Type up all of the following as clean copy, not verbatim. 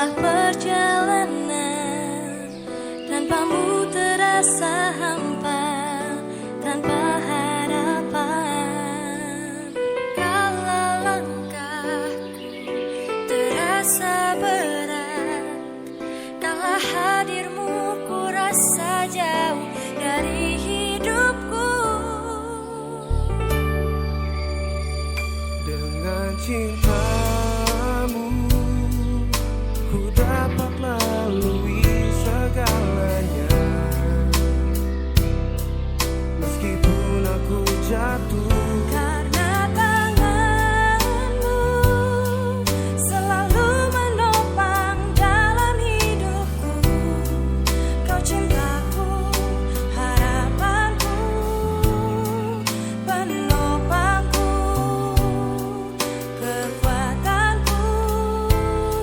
Sebuah perjalanan tanpamu terasa hampa, tanpa harapan. Kala langkahku terasa berat, kala hadirmu ku rasa jauh dari hidupku. Dengan cintamu ku dapat lalui segalanya. Meskipun aku jatuh, Karena tanganmu selalu menopang dalam hidupku. Kau cintaku, harapanku, penopangku, kekuatanku,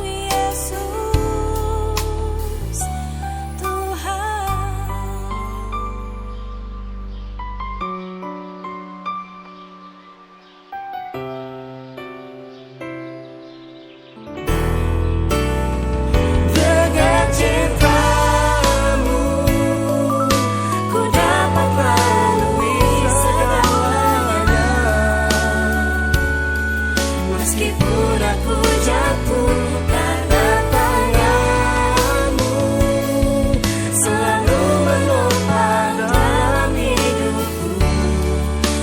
Yesus Tuhan. dengan cintamu Ku dapat lalui segalanya. Meskipun aku jatuh, karena tanganmu selalu menopang dalam hidupku.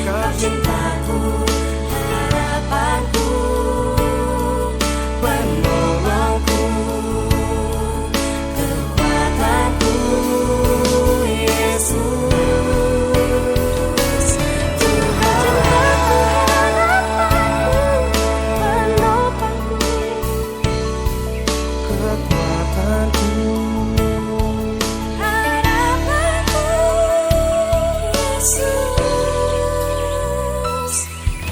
Kau cintaku, harapanku, penolongku, kekuatanku, Yesus Tuhan. Penopangku, kekuatanku. harapanku, Yesus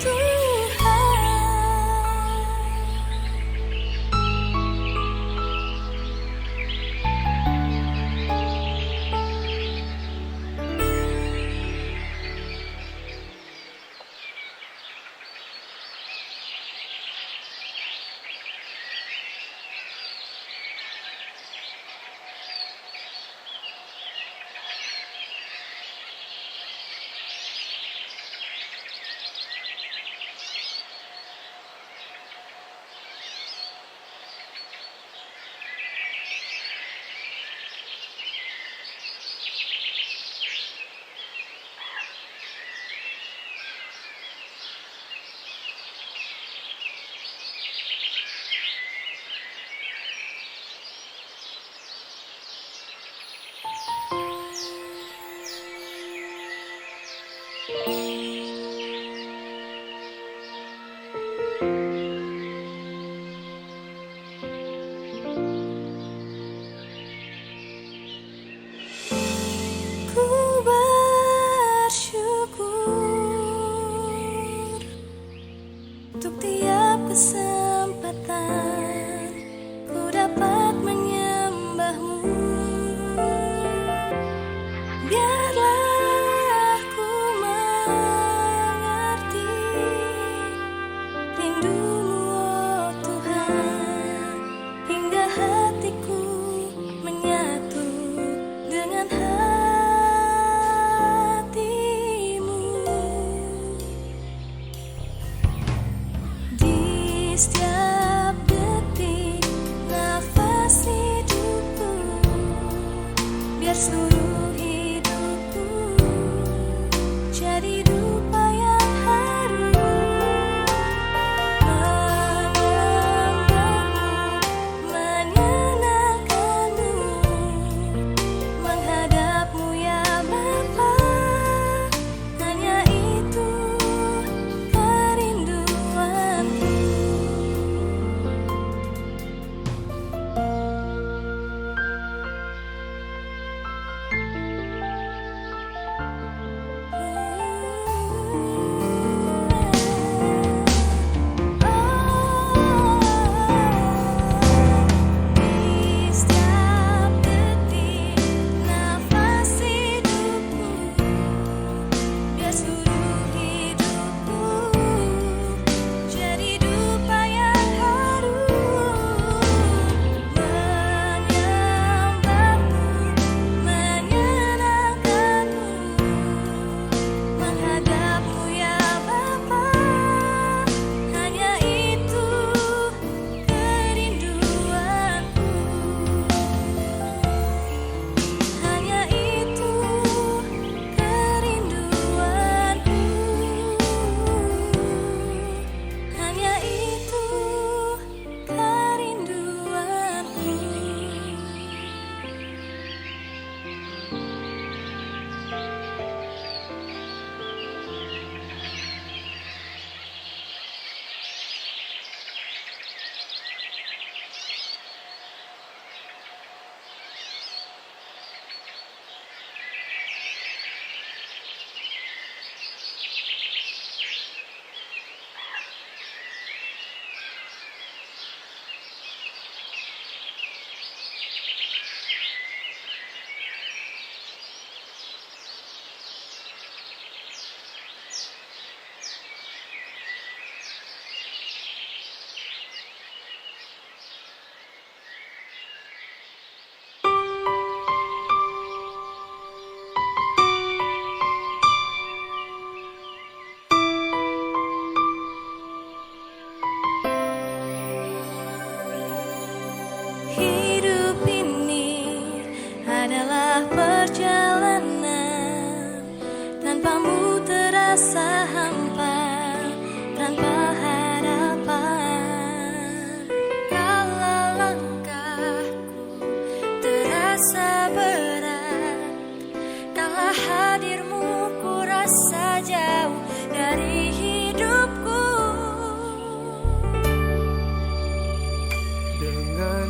Tuhan. Ku bersyukur untuk tiap kesempatan ku dapat menyembahmu. Biarlah ku mengerti rindumu, oh Tuhan, hingga hatiku menyatu dengan hatimu. Di setiap detik nafas hidupku, biar seluruh hidupku jadi dupa yang harum. Menyembahmu, menyenangkanmu, menghadapmu ya Bapa, hanya itu kerinduanku.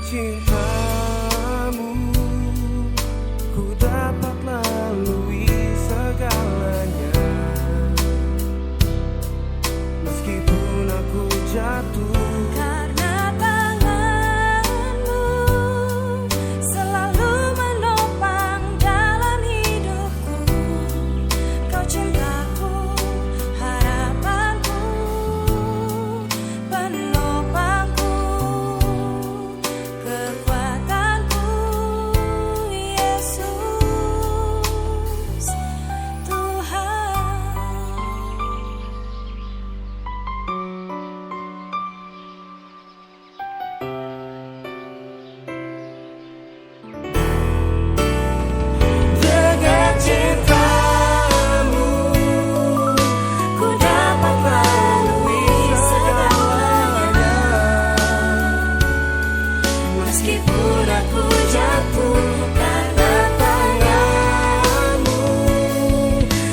cintamu ku dapat lalui segalanya. Meskipun aku jatuh, Karena tanganmu selalu menopang dalam hidupku. Kau cintaku, harapanku, penopangku, kekuatanku, Yesus Tuhan. dengan cintamu Ku dapat lalui segalanya. Meskipun aku jatuh, karena tanganmu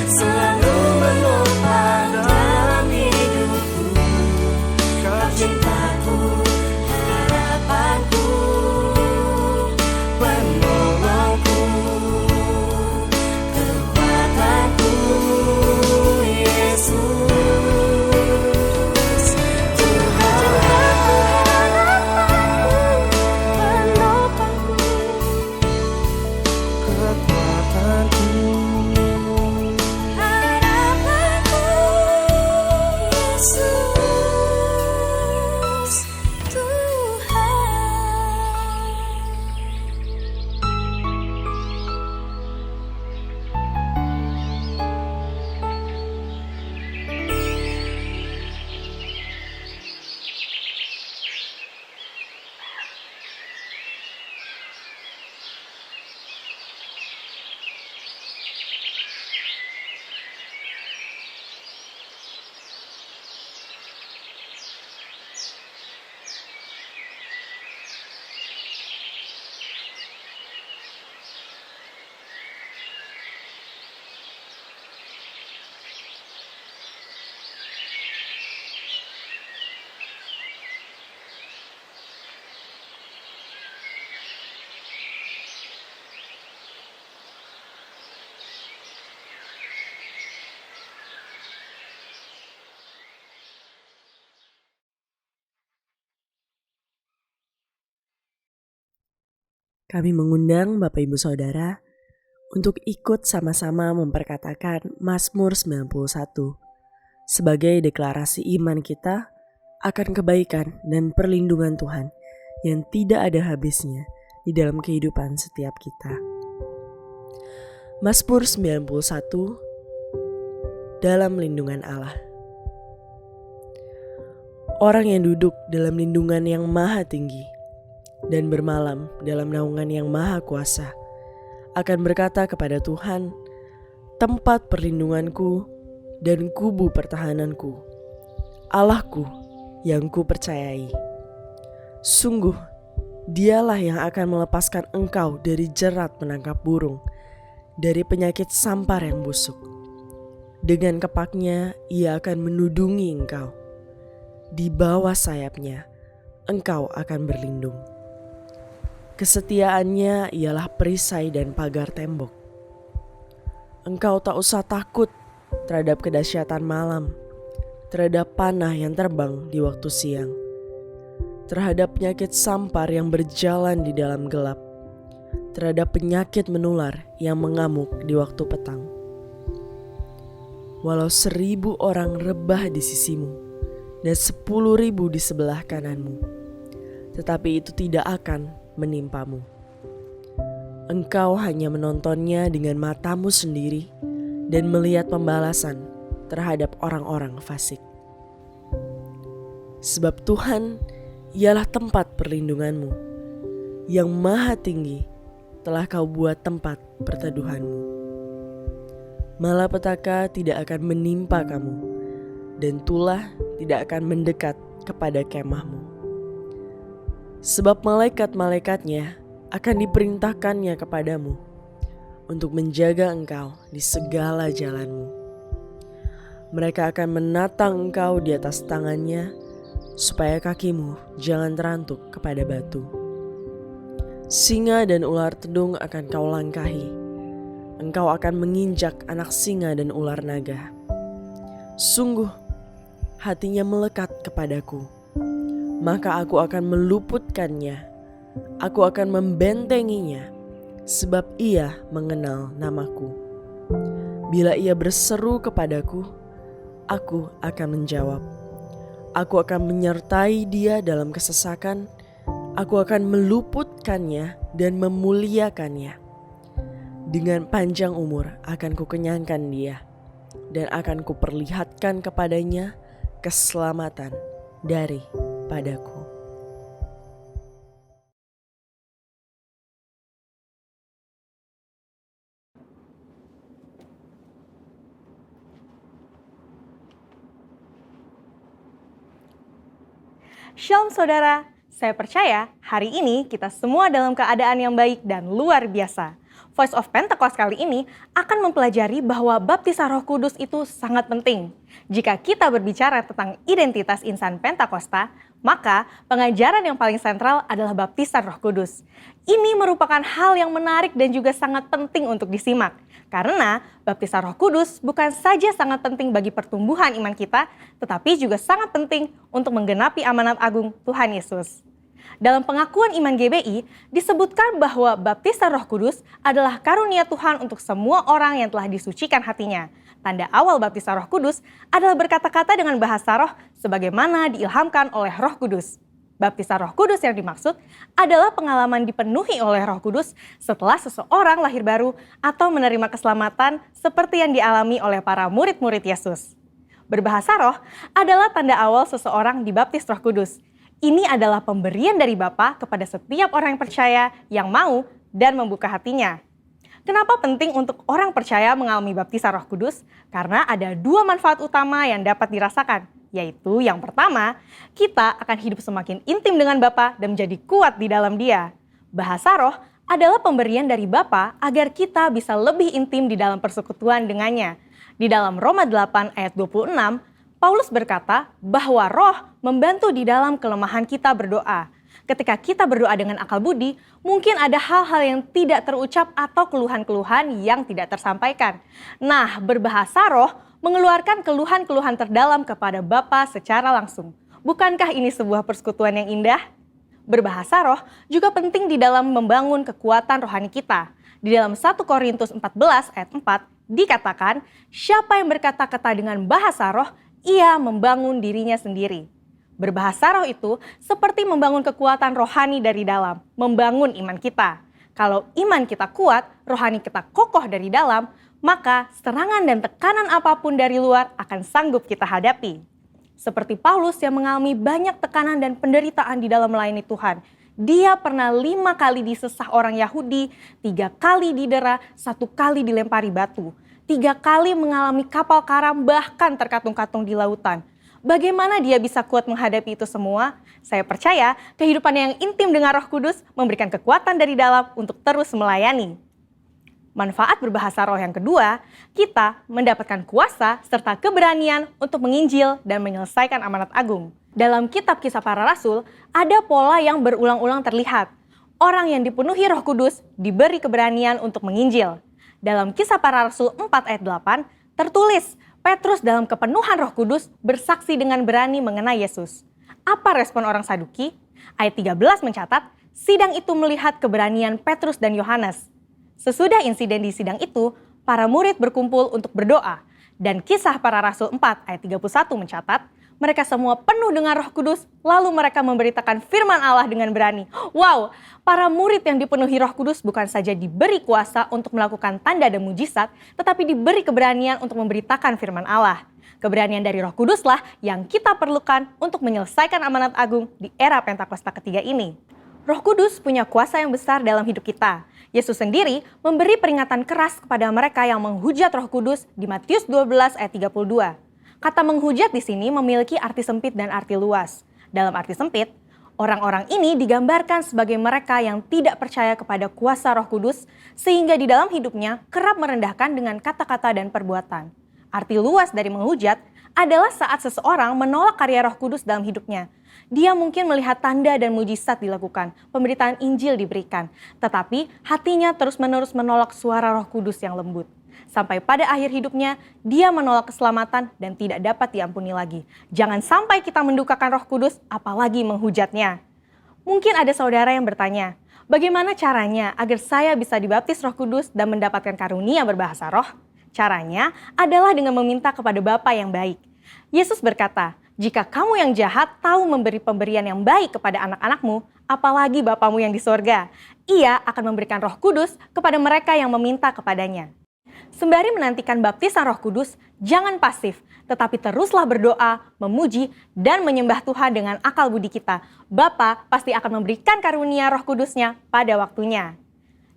selalu menopang dalam hidupku. Kau cintaku, harapanku, penolongku, kekuatanku, Yesus Tuhan. Penopangku, kekuatanku. harapanku, Yesus Tuhan. Kami mengundang Bapak Ibu Saudara untuk ikut sama-sama memperkatakan Mazmur 91 sebagai deklarasi iman kita akan kebaikan dan perlindungan Tuhan yang tidak ada habisnya di dalam kehidupan setiap kita. Mazmur 91 dalam lindungan Allah. Orang yang duduk dalam lindungan yang maha tinggi dan bermalam dalam naungan yang maha kuasa akan berkata kepada Tuhan, tempat perlindunganku dan kubu pertahananku, Allahku yang ku percayai. Sungguh, dialah yang akan melepaskan engkau dari jerat menangkap burung, dari penyakit sampar yang busuk. Dengan kepaknya ia akan menudungi engkau. Di bawah sayapnya engkau akan berlindung. Kesetiaannya ialah perisai dan pagar tembok. Engkau tak usah takut terhadap kedahsyatan malam, terhadap panah yang terbang di waktu siang, terhadap penyakit sampar yang berjalan di dalam gelap, terhadap penyakit menular yang mengamuk di waktu petang. Walau 1.000 orang rebah di sisimu dan 10.000 di sebelah kananmu, tetapi itu tidak akan menimpamu. Engkau hanya menontonnya dengan matamu sendiri dan melihat pembalasan terhadap orang-orang fasik. Sebab Tuhan ialah tempat perlindunganmu, yang maha tinggi telah kau buat tempat perteduhanmu. Malapetaka tidak akan menimpa kamu, dan tulah tidak akan mendekat kepada kemahmu. Sebab malaikat-malaikatnya akan diperintahkannya kepadamu untuk menjaga engkau di segala jalanmu. Mereka akan menatang engkau di atas tangannya supaya kakimu jangan terantuk kepada batu. Singa dan ular tedung akan kau langkahi. Engkau akan menginjak anak singa dan ular naga. Sungguh, hatinya melekat kepadaku. Maka aku akan meluputkannya. Aku akan membentenginya, sebab ia mengenal namaku. Bila ia berseru kepadaku, aku akan menjawab. Aku akan menyertai dia dalam kesesakan. Aku akan meluputkannya dan memuliakannya. Dengan panjang umur akan kukenyangkan dia, dan akan kuperlihatkan kepadanya keselamatan daripadaku. Shalom saudara, saya percaya hari ini kita semua dalam keadaan yang baik dan luar biasa. Voice of Pentecost kali ini akan mempelajari bahwa baptisan Roh Kudus itu sangat penting. Jika kita berbicara tentang identitas insan Pentakosta, maka pengajaran yang paling sentral adalah baptisan Roh Kudus. Ini merupakan hal yang menarik dan juga sangat penting untuk disimak. Karena baptisan Roh Kudus bukan saja sangat penting bagi pertumbuhan iman kita, tetapi juga sangat penting untuk menggenapi amanat agung Tuhan Yesus. Dalam pengakuan iman GBI, disebutkan bahwa baptisan Roh Kudus adalah karunia Tuhan untuk semua orang yang telah disucikan hatinya. Tanda awal baptisan Roh Kudus adalah berkata-kata dengan bahasa roh sebagaimana diilhamkan oleh Roh Kudus. Baptisan Roh Kudus yang dimaksud adalah pengalaman dipenuhi oleh Roh Kudus setelah seseorang lahir baru atau menerima keselamatan seperti yang dialami oleh para murid-murid Yesus. Berbahasa roh adalah tanda awal seseorang dibaptis Roh Kudus. Ini adalah pemberian dari Bapa kepada setiap orang yang percaya yang mau dan membuka hatinya. Kenapa penting untuk orang percaya mengalami baptisan Roh Kudus? Karena ada dua manfaat utama yang dapat dirasakan, yaitu yang pertama, kita akan hidup semakin intim dengan Bapa dan menjadi kuat di dalam Dia. Bahasa roh adalah pemberian dari Bapa agar kita bisa lebih intim di dalam persekutuan dengannya. Di dalam Roma 8 ayat 26, Paulus berkata bahwa roh membantu di dalam kelemahan kita berdoa. Ketika kita berdoa dengan akal budi, mungkin ada hal-hal yang tidak terucap atau keluhan-keluhan yang tidak tersampaikan. Nah, berbahasa roh mengeluarkan keluhan-keluhan terdalam kepada Bapa secara langsung. Bukankah ini sebuah persekutuan yang indah? Berbahasa roh juga penting di dalam membangun kekuatan rohani kita. Di dalam 1 Korintus 14 ayat 4 dikatakan, siapa yang berkata-kata dengan bahasa roh, ia membangun dirinya sendiri. Berbahasa roh itu seperti membangun kekuatan rohani dari dalam, membangun iman kita. Kalau iman kita kuat, rohani kita kokoh dari dalam, maka serangan dan tekanan apapun dari luar akan sanggup kita hadapi. Seperti Paulus yang mengalami banyak tekanan dan penderitaan di dalam melayani Tuhan. Dia pernah 5 kali disesah orang Yahudi, 3 kali didera, 1 kali dilempari batu. 3 kali mengalami kapal karam bahkan terkatung-katung di lautan. Bagaimana dia bisa kuat menghadapi itu semua? Saya percaya kehidupan yang intim dengan Roh Kudus memberikan kekuatan dari dalam untuk terus melayani. Manfaat berbahasa roh yang kedua, kita mendapatkan kuasa serta keberanian untuk menginjil dan menyelesaikan amanat agung. Dalam kitab Kisah Para Rasul, ada pola yang berulang-ulang terlihat. Orang yang dipenuhi Roh Kudus diberi keberanian untuk menginjil. Dalam Kisah Para Rasul 4 ayat 8, tertulis, Petrus dalam kepenuhan Roh Kudus bersaksi dengan berani mengenai Yesus. Apa respon orang Saduki? Ayat 13 mencatat, sidang itu melihat keberanian Petrus dan Yohanes. Sesudah insiden di sidang itu, para murid berkumpul untuk berdoa. Dan Kisah Para Rasul 4 ayat 31 mencatat, mereka semua penuh dengan Roh Kudus, lalu mereka memberitakan firman Allah dengan berani. Wow, para murid yang dipenuhi Roh Kudus bukan saja diberi kuasa untuk melakukan tanda dan mujizat, tetapi diberi keberanian untuk memberitakan firman Allah. Keberanian dari Roh Kuduslah yang kita perlukan untuk menyelesaikan amanat agung di era Pentakosta ketiga ini. Roh Kudus punya kuasa yang besar dalam hidup kita. Yesus sendiri memberi peringatan keras kepada mereka yang menghujat Roh Kudus di Matius 12 ayat 32. Kata menghujat di sini memiliki arti sempit dan arti luas. Dalam arti sempit, orang-orang ini digambarkan sebagai mereka yang tidak percaya kepada kuasa Roh Kudus, sehingga di dalam hidupnya kerap merendahkan dengan kata-kata dan perbuatan. Arti luas dari menghujat adalah saat seseorang menolak karya Roh Kudus dalam hidupnya. Dia mungkin melihat tanda dan mujizat dilakukan, pemberitaan Injil diberikan, tetapi hatinya terus-menerus menolak suara Roh Kudus yang lembut. Sampai pada akhir hidupnya, dia menolak keselamatan dan tidak dapat diampuni lagi. Jangan sampai kita mendukakan Roh Kudus, apalagi menghujatnya. Mungkin ada saudara yang bertanya, bagaimana caranya agar saya bisa dibaptis Roh Kudus dan mendapatkan karunia berbahasa roh? Caranya adalah dengan meminta kepada Bapa yang baik. Yesus berkata, jika kamu yang jahat tahu memberi pemberian yang baik kepada anak-anakmu, apalagi Bapamu yang di sorga, Ia akan memberikan Roh Kudus kepada mereka yang meminta kepadanya. Sembari menantikan baptisan Roh Kudus, jangan pasif, tetapi teruslah berdoa, memuji, dan menyembah Tuhan dengan akal budi kita. Bapa pasti akan memberikan karunia Roh Kudus-Nya pada waktunya.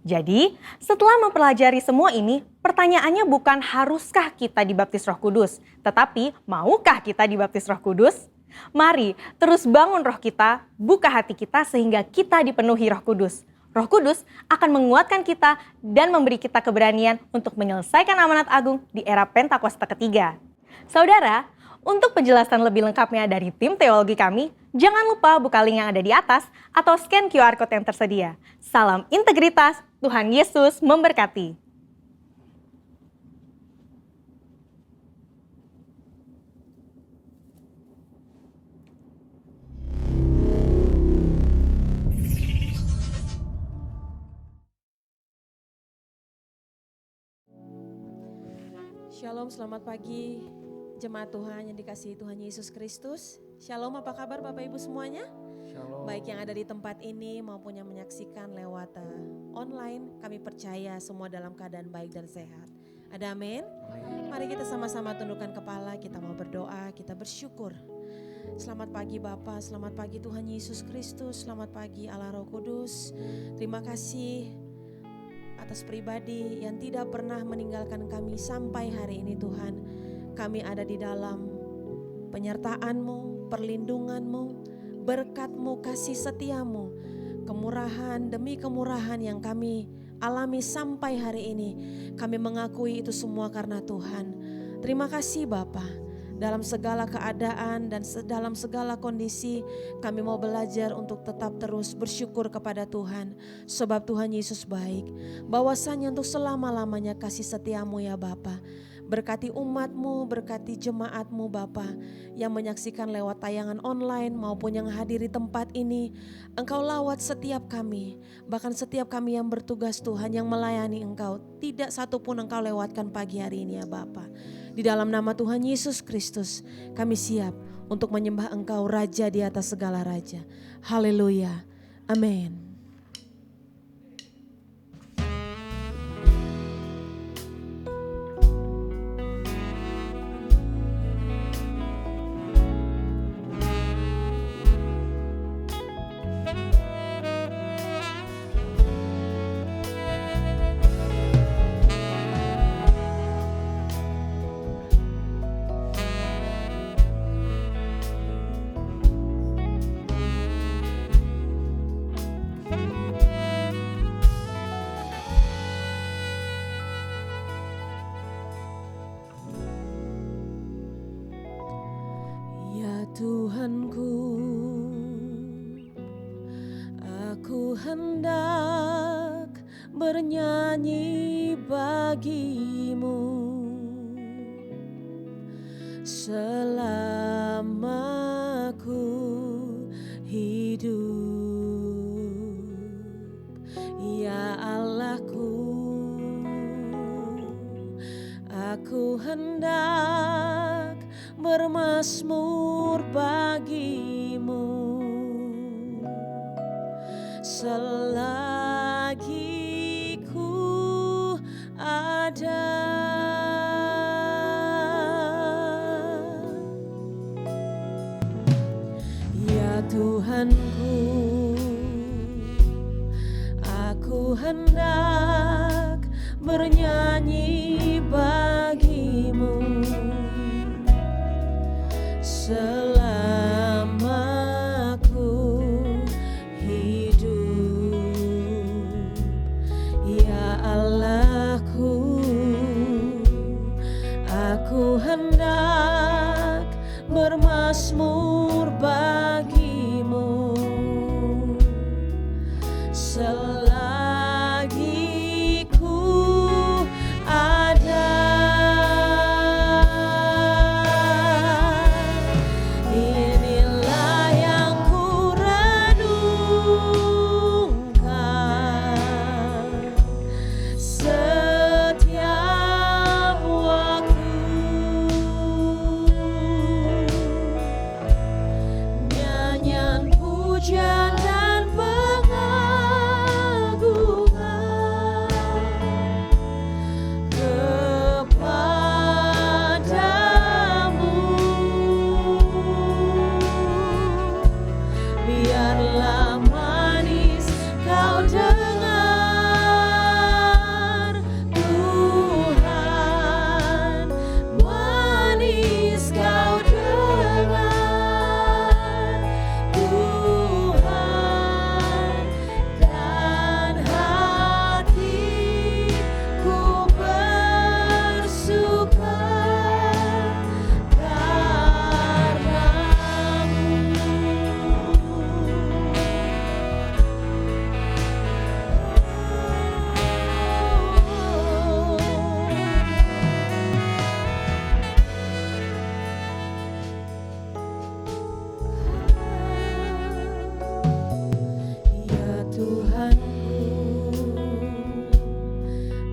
Jadi, setelah mempelajari semua ini, pertanyaannya bukan haruskah kita dibaptis Roh Kudus, tetapi maukah kita dibaptis Roh Kudus? Mari terus bangun roh kita, buka hati kita sehingga kita dipenuhi Roh Kudus. Roh Kudus akan menguatkan kita dan memberi kita keberanian untuk menyelesaikan amanat agung di era Pentakosta ketiga. Saudara, untuk penjelasan lebih lengkapnya dari tim teologi kami, jangan lupa buka link yang ada di atas atau scan QR Code yang tersedia. Salam integritas, Tuhan Yesus memberkati. Shalom, selamat pagi jemaat Tuhan yang dikasihi Tuhan Yesus Kristus. Shalom, apa kabar Bapak Ibu semuanya? Shalom. Baik yang ada di tempat ini maupun yang menyaksikan lewat online, kami percaya semua dalam keadaan baik dan sehat. Ada amin? Mari kita sama-sama tundukkan kepala, kita mau berdoa, kita bersyukur. Selamat pagi Bapa, selamat pagi Tuhan Yesus Kristus, selamat pagi Allah Roh Kudus. Terima kasih atas pribadi yang tidak pernah meninggalkan kami sampai hari ini Tuhan. Kami ada di dalam penyertaan-Mu, perlindungan-Mu, berkat-Mu, kasih setia-Mu, kemurahan demi kemurahan yang kami alami sampai hari ini. Kami mengakui itu semua karena Tuhan. Terima kasih Bapa. Dalam segala keadaan dan dalam segala kondisi kami mau belajar untuk tetap terus bersyukur kepada Tuhan. Sebab Tuhan Yesus baik. Bahwasanya untuk selama-lamanya kasih setiamu ya Bapa. Berkati umat-Mu, berkati jemaat-Mu Bapa yang menyaksikan lewat tayangan online maupun yang hadir di tempat ini. Engkau lawat setiap kami, bahkan setiap kami yang bertugas Tuhan yang melayani Engkau. Tidak satupun Engkau lewatkan pagi hari ini ya Bapa. Di dalam nama Tuhan Yesus Kristus kami siap untuk menyembah Engkau Raja di atas segala raja. Haleluya. Amin. Tuhanku, aku hendak bernyanyi bagimu selama ku hidup, ya Allahku. Aku hendak bermazmur bagimu selagi ku ada. Ya Tuhanku, aku hendak bernyanyi bagimu selama ku hidup, ya Allahku. Aku hendak biarlah manis kau dengar, Tuhan, manis kau dengar, Tuhan, dan hatiku bersuka ya Tuhanku,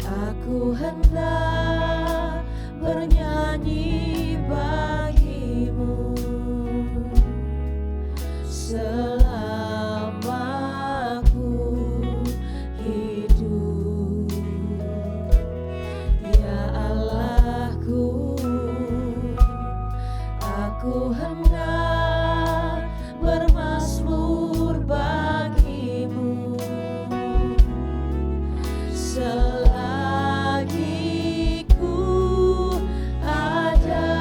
aku hendak bernyanyi bagimu selama ku hidup. Ya Allahku, aku hendak bermazmur bagimu selagi ku ada.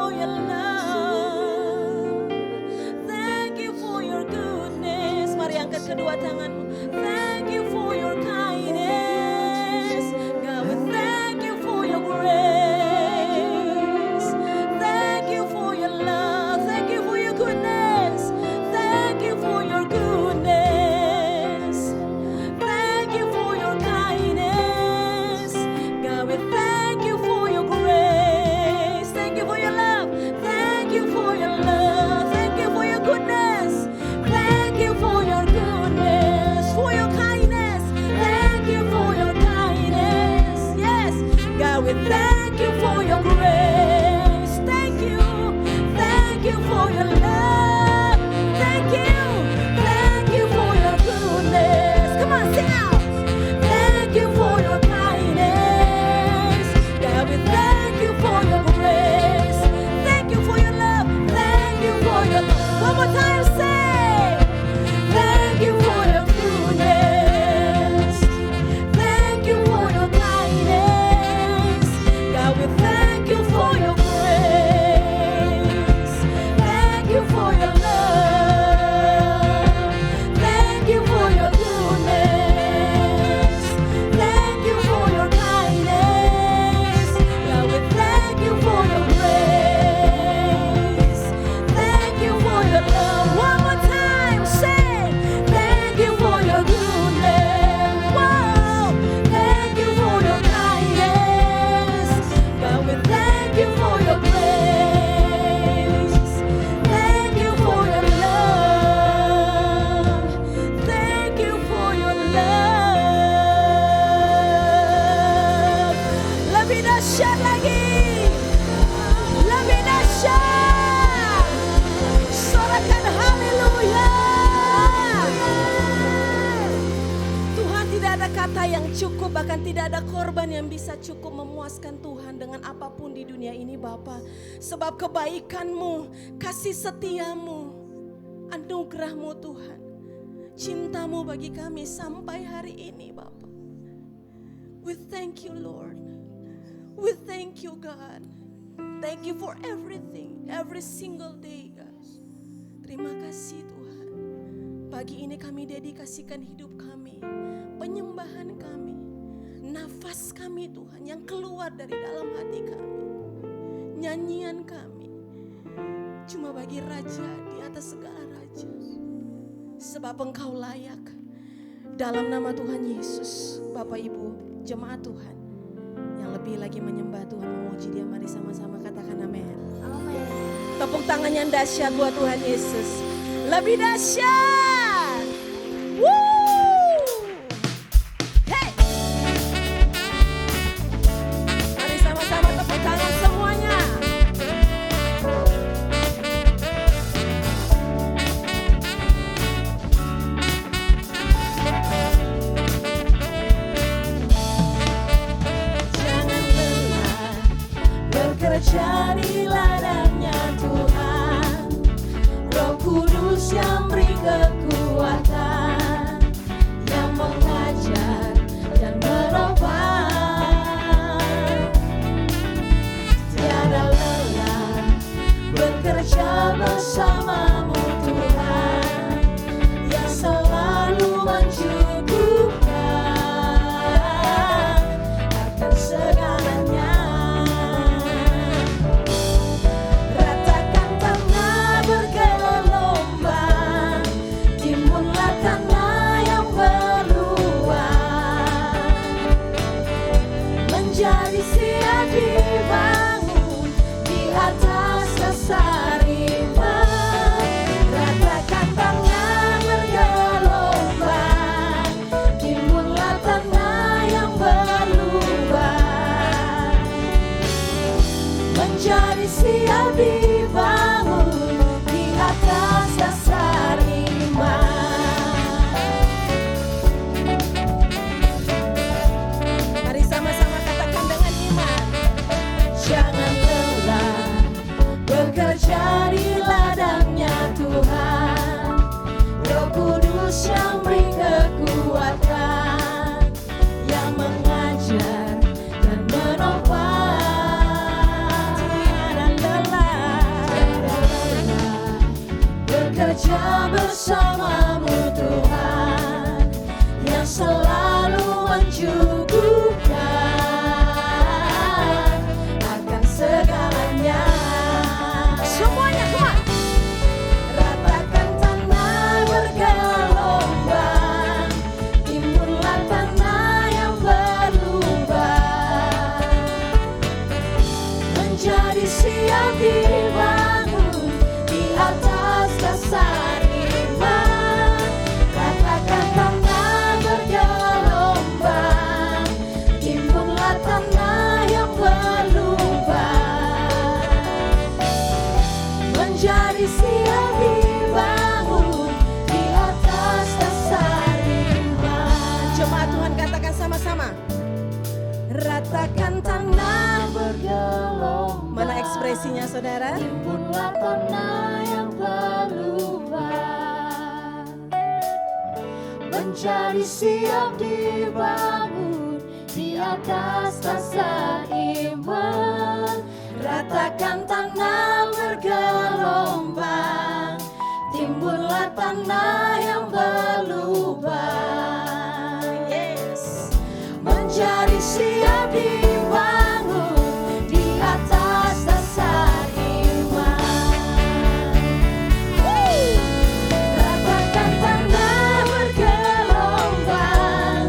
for your love. Thank you for your goodness. Mari angkat kedua tanganmu. Thank you for your kindness. God, we thank you for your grace. Thank you for your love. Thank you for your goodness. Thank you for your goodness. Thank you for your kindness. God, we thank you for your grace. Thank you for your love. Thank you for your love. Thank you for your goodness. Thank you for your goodness. For your kindness. Thank you for your kindness. Yes, God, we thank you for your grace. Thank you. Thank you for your love. Thank you. Thank you for your goodness. Come on, sing out. Thank you for your kindness. God, we thank you for your grace. Thank you for your love. Thank you for your love. One more time, say. Thank you for your goodness. Thank you for your kindness. God, we thank you for your grace. Thank you for your love. Thank you for your goodness. Thank you for your kindness. God, we thank you for your grace. Thank you for your love. One more time, say. Thank you for your goodness. Wow. Thank you for your kindness. God, we thank you for your grace. Thank you for your love. Thank you for your love. Lebih dahsyat lagi. Lebih dahsyat. Sorakan haleluya. Tuhan, tidak ada kata yang cukup, bahkan tidak ada korban yang bisa cukup memuaskan Tuhan dengan apapun di dunia ini Bapa. Sebab kebaikan-Mu, kasih setiamu, anugerah-Mu Tuhan, cinta-Mu bagi kami sampai hari ini Bapa. We thank you Lord. We thank you God. Thank you for everything, every single day God. Terima kasih Tuhan. Pagi ini kami dedikasikan hidup kami, penyembahan kami, nafas kami Tuhan yang keluar dari dalam hati kami, nyanyian kami cuma bagi Raja di atas segala raja. Sebab Engkau layak. Dalam nama Tuhan Yesus, Bapak Ibu, jemaat Tuhan yang lebih lagi menyembah Tuhan, memuji Dia, mari sama-sama katakan amin. Tepuk tangan yang dahsyat buat Tuhan Yesus. Lebih dahsyat. Woo! Hey! Mari sama-sama tepuk tangan semuanya. Jangan lelah bekerja di ladangnya Tuhan. Roh Kudus yang beri kekuatan, yang mengajar dan menopang. Tiada lelah bekerja bersamamu Tuhan, yang selalu mencukupkan akan segalanya. Ratakan tanah bergelombang, timbunlah tanah yang berluang, menjadi siap dibangun di atas dasar iman. Ratakan tanah bergelombang, timbunlah tanah yang berluang, menjadi siap dibangun di atas dasar iman. Mari sama-sama katakan dengan iman. Jangan lelah bekerja di ladangnya Tuhan. Roh Kudus yang beri kekuatan, yang mengajar dan menopang. Tiada lelah siap dibangun di atas dasar iman. Ratakan tanah bergelombang, timbunlah tanah yang berlubang. Menjadi siap dibangun di atas dasar iman. Jemaat Tuhan katakan sama-sama. Ratakan tanah Bergelombang, Mana ekspresinya saudara? timbunlah tanah yang berlubang. Menjadi siap dibangun di atas dasar iman. Ratakan tanah bergelombang, timbunlah tanah yang berlubang. Yes. Menjadi siap dibangun di atas dasar iman. Ratakan tanah bergelombang,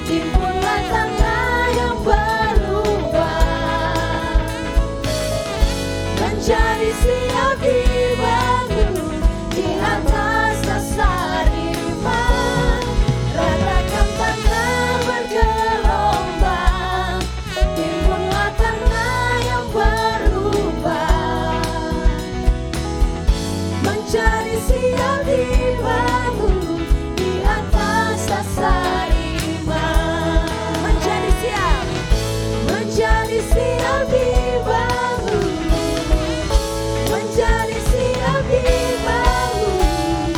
timbunlah tanah yang berlubang. Menjadi siap dibangun di atas dasar iman. Ratakan tanah bergelombang, timbunlah tanah yang berlubang. Menjadi siap dibangun di atas dasar iman. Menjadi siap dibangun. Menjadi siap dibangun.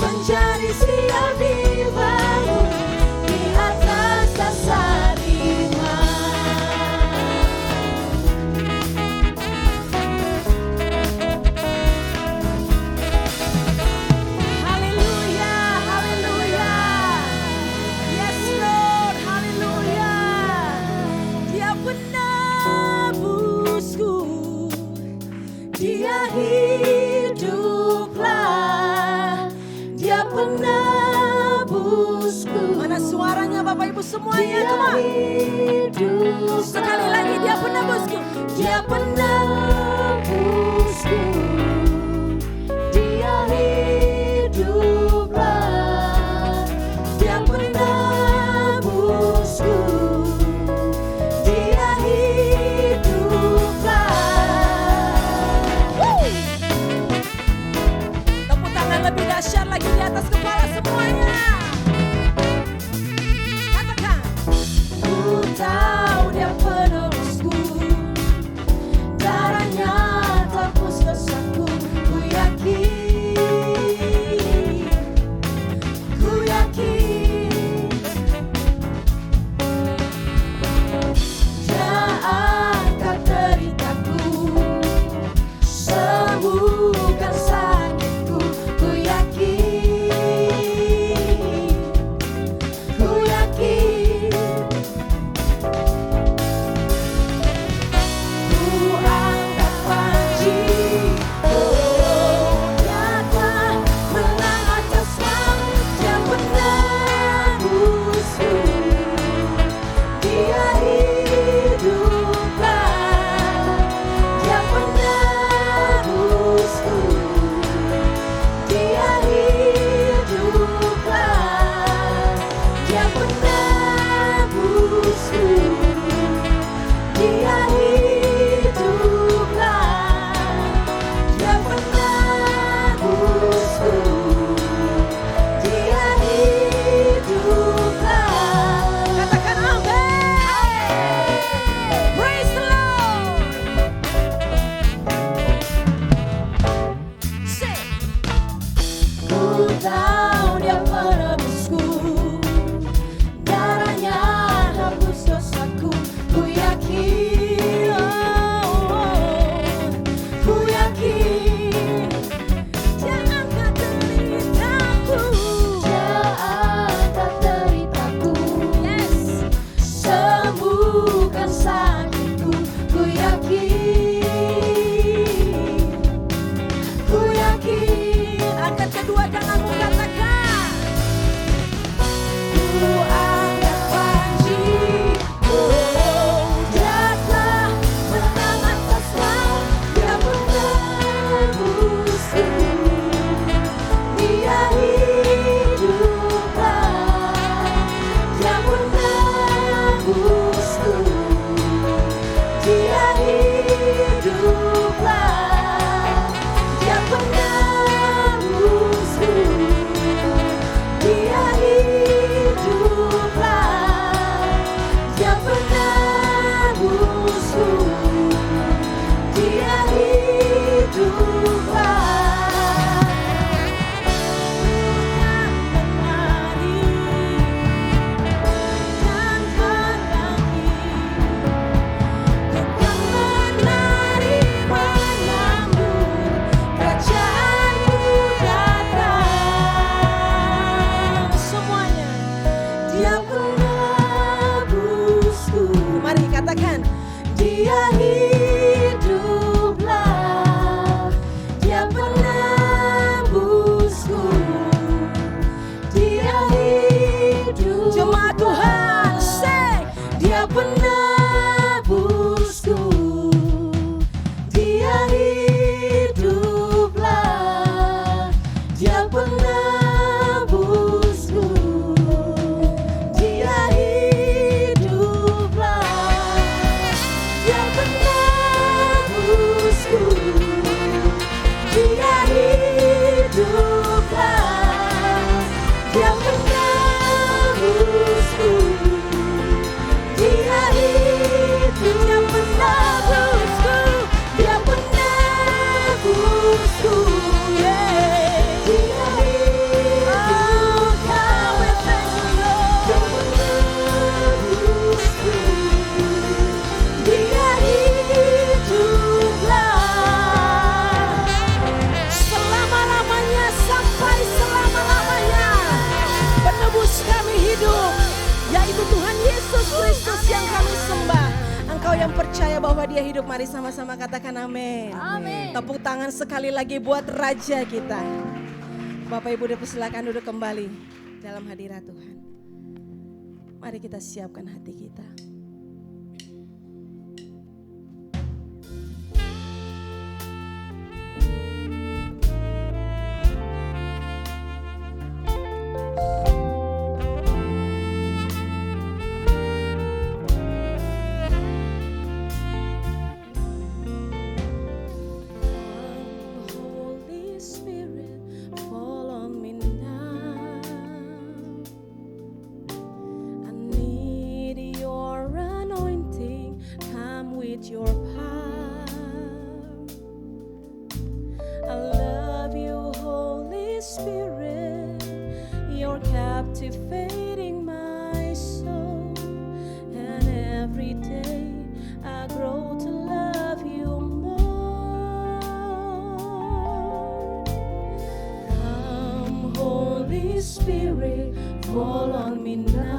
Menjadi siap dibangun di atas dasar iman. Haleluya, haleluya. Yes Lord, haleluya. Dia penebusku, Dia hiduplah, Dia penebusku. Mana suaranya Bapak Ibu semuanya? Dia Come on. hiduplah. Sekali lagi, Dia penebusku. Dia penebusku, Dia hiduplah, Dia penebusku, Dia hiduplah. Tepuk tangan lebih dahsyat lagi di atas kepala semuanya. Katakan. Ku tahu Dia penebusku, darah yang percaya bahwa Dia hidup, mari sama-sama katakan amin. Amin. Tepuk tangan sekali lagi buat Raja kita. Bapak Ibu dipersilakan duduk kembali dalam hadirat Tuhan. Mari kita siapkan hati kita. Captivating my soul, and every day I grow to love you more. Come, Holy Spirit, fall on me now.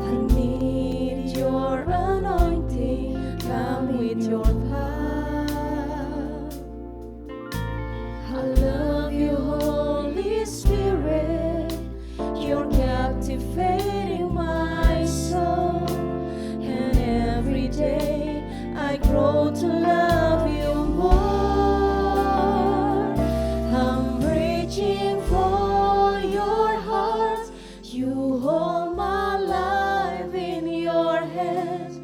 I need your anointing, come with your power. I love you, Holy Spirit, you're captivating my soul, and every day I grow to love you more. I'm reaching for your heart, you hold my life in your hands,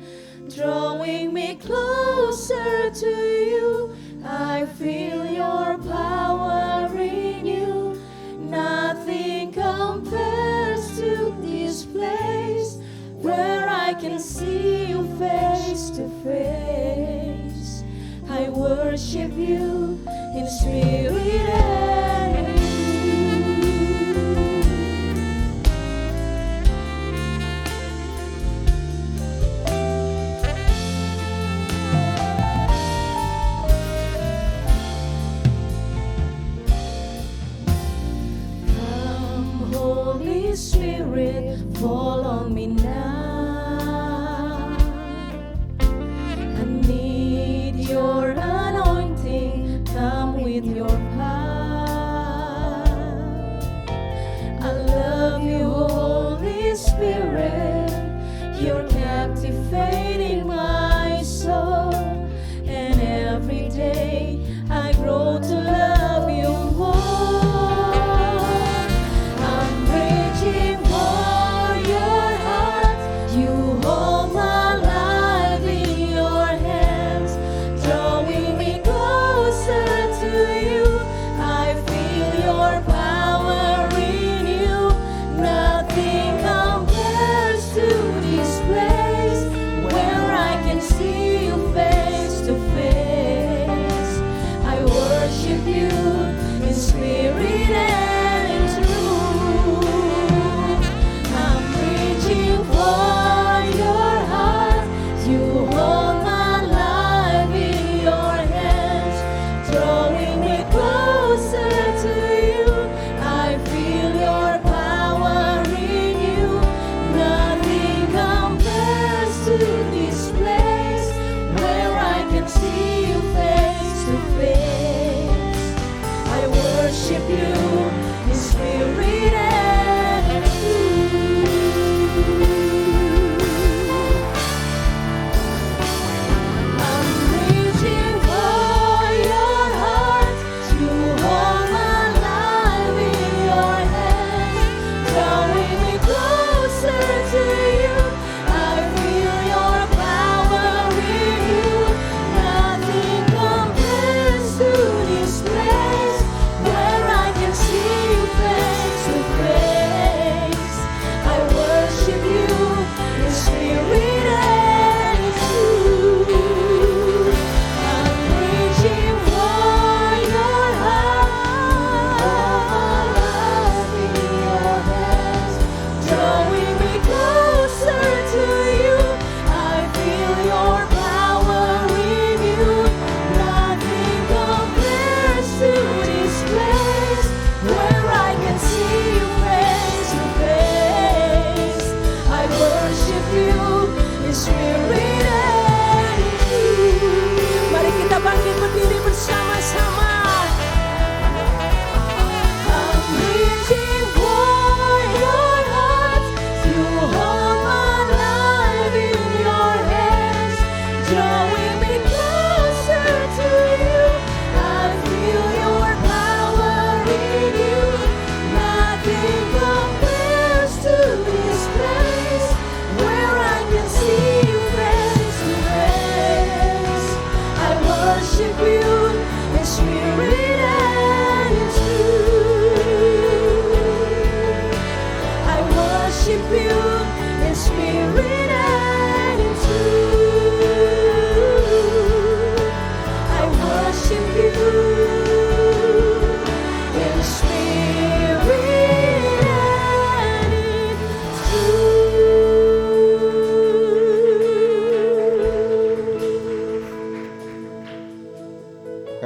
drawing me closer to you. I feel your power in you. Nothing compares to this place where I can see you face to face. I worship you in spirit and in truth. Holy Spirit, fall on me now. I need your anointing, come with your power.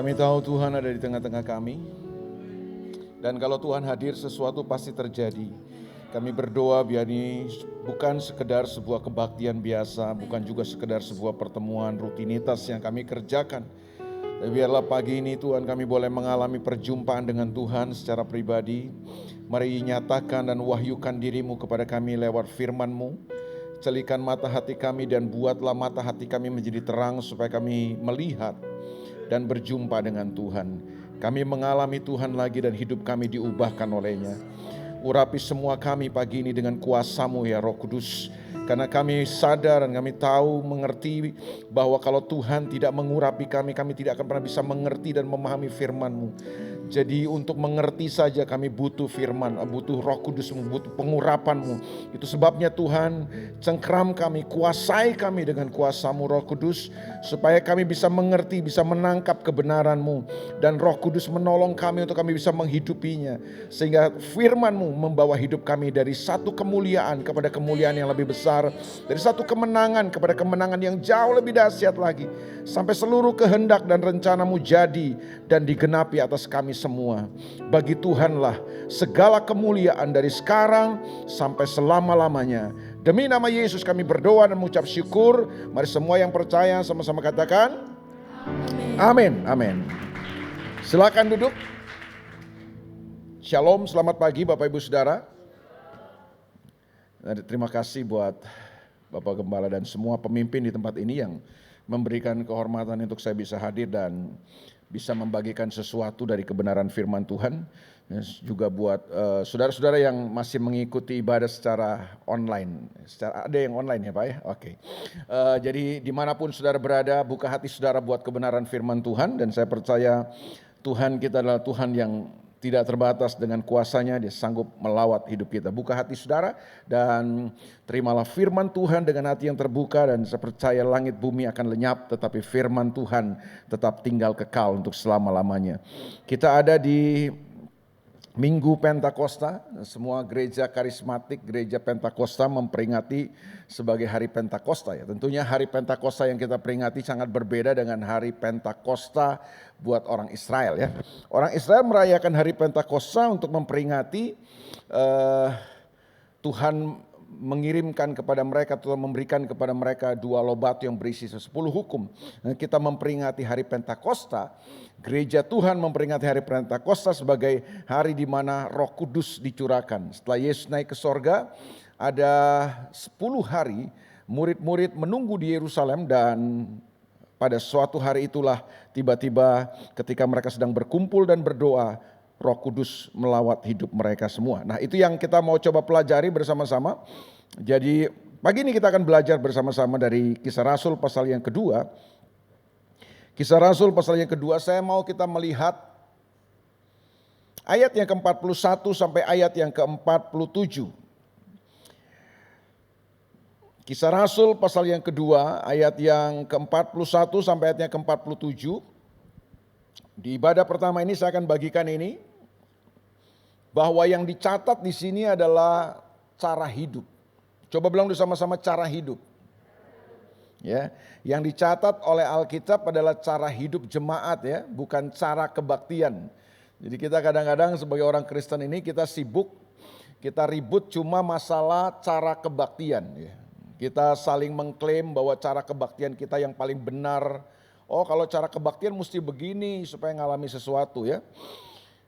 Kami tahu Tuhan ada di tengah-tengah kami. Dan kalau Tuhan hadir, sesuatu pasti terjadi. Kami berdoa biar ini bukan sekedar sebuah kebaktian biasa, bukan juga sekedar sebuah pertemuan rutinitas yang kami kerjakan. Tapi biarlah pagi ini Tuhan kami boleh mengalami perjumpaan dengan Tuhan secara pribadi. Mari nyatakan dan wahyukan dirimu kepada kami lewat firman-Mu. Celikan mata hati kami dan buatlah mata hati kami menjadi terang supaya kami melihat dan berjumpa dengan Tuhan. Kami mengalami Tuhan lagi dan hidup kami diubahkan olehnya. Urapi semua kami pagi ini dengan kuasa-Mu ya Roh Kudus. Karena kami sadar dan kami tahu mengerti bahwa kalau Tuhan tidak mengurapi kami, kami tidak akan pernah bisa mengerti dan memahami firman-Mu. Jadi untuk mengerti saja kami butuh firman, butuh Roh Kudus-Mu, butuh pengurapan-Mu. Itu sebabnya Tuhan cengkram kami, kuasai kami dengan kuasa-Mu Roh Kudus. Supaya kami bisa mengerti, bisa menangkap kebenaran-Mu. Dan Roh Kudus menolong kami untuk kami bisa menghidupinya. Sehingga firman-Mu membawa hidup kami dari satu kemuliaan kepada kemuliaan yang lebih besar. Dari satu kemenangan kepada kemenangan yang jauh lebih dahsyat lagi. Sampai seluruh kehendak dan rencana-Mu jadi dan digenapi atas kami semua. Bagi Tuhanlah segala kemuliaan dari sekarang sampai selama-lamanya. Demi nama Yesus kami berdoa dan mengucap syukur. Mari semua yang percaya sama-sama katakan amin. Amin. Silakan duduk. Shalom, selamat pagi Bapak Ibu Saudara. Terima kasih buat Bapak Gembala dan semua pemimpin di tempat ini yang memberikan kehormatan untuk saya bisa hadir dan bisa membagikan sesuatu dari kebenaran firman Tuhan. Juga buat saudara-saudara yang masih mengikuti ibadah secara online. Ada yang online ya Pak ya? Oke. Jadi dimanapun saudara berada, buka hati saudara buat kebenaran firman Tuhan. Dan saya percaya Tuhan kita adalah Tuhan yang tidak terbatas dengan kuasanya, dia sanggup melawat hidup kita. Buka hati saudara dan terimalah firman Tuhan dengan hati yang terbuka. Dan saya percaya langit bumi akan lenyap, tetapi firman Tuhan tetap tinggal kekal untuk selama-lamanya. Kita ada di Minggu Pentakosta, semua gereja karismatik, gereja Pentakosta memperingati sebagai hari Pentakosta ya. Tentunya hari Pentakosta yang kita peringati sangat berbeda dengan hari Pentakosta buat orang Israel ya. Orang Israel merayakan hari Pentakosta untuk memperingati Tuhan mengirimkan kepada mereka atau memberikan kepada mereka 2 loh batu yang berisi 10 hukum. Nah, kita memperingati hari Pentakosta, gereja Tuhan memperingati hari Pentakosta sebagai hari di mana Roh Kudus dicurahkan. Setelah Yesus naik ke sorga, ada 10 hari murid-murid menunggu di Yerusalem dan pada suatu hari itulah tiba-tiba ketika mereka sedang berkumpul dan berdoa, Roh Kudus melawat hidup mereka semua. Nah, itu yang kita mau coba pelajari bersama-sama. Jadi pagi ini kita akan belajar bersama-sama dari Kisah Rasul pasal yang kedua. Kisah Rasul pasal yang kedua, saya mau kita melihat ayat yang ke-41 sampai ayat yang ke-47. Kisah Rasul pasal yang kedua, ayat yang ke-41 sampai ayat yang ke-47. Di ibadah pertama ini saya akan bagikan ini, bahwa yang dicatat di sini adalah cara hidup. Coba bilang bersama-sama cara hidup. Ya, yang dicatat oleh Alkitab adalah cara hidup jemaat ya, bukan cara kebaktian. Jadi kita kadang-kadang sebagai orang Kristen ini kita sibuk, kita ribut cuma masalah cara kebaktian ya. Kita saling mengklaim bahwa cara kebaktian kita yang paling benar. Oh, kalau cara kebaktian mesti begini supaya ngalami sesuatu ya.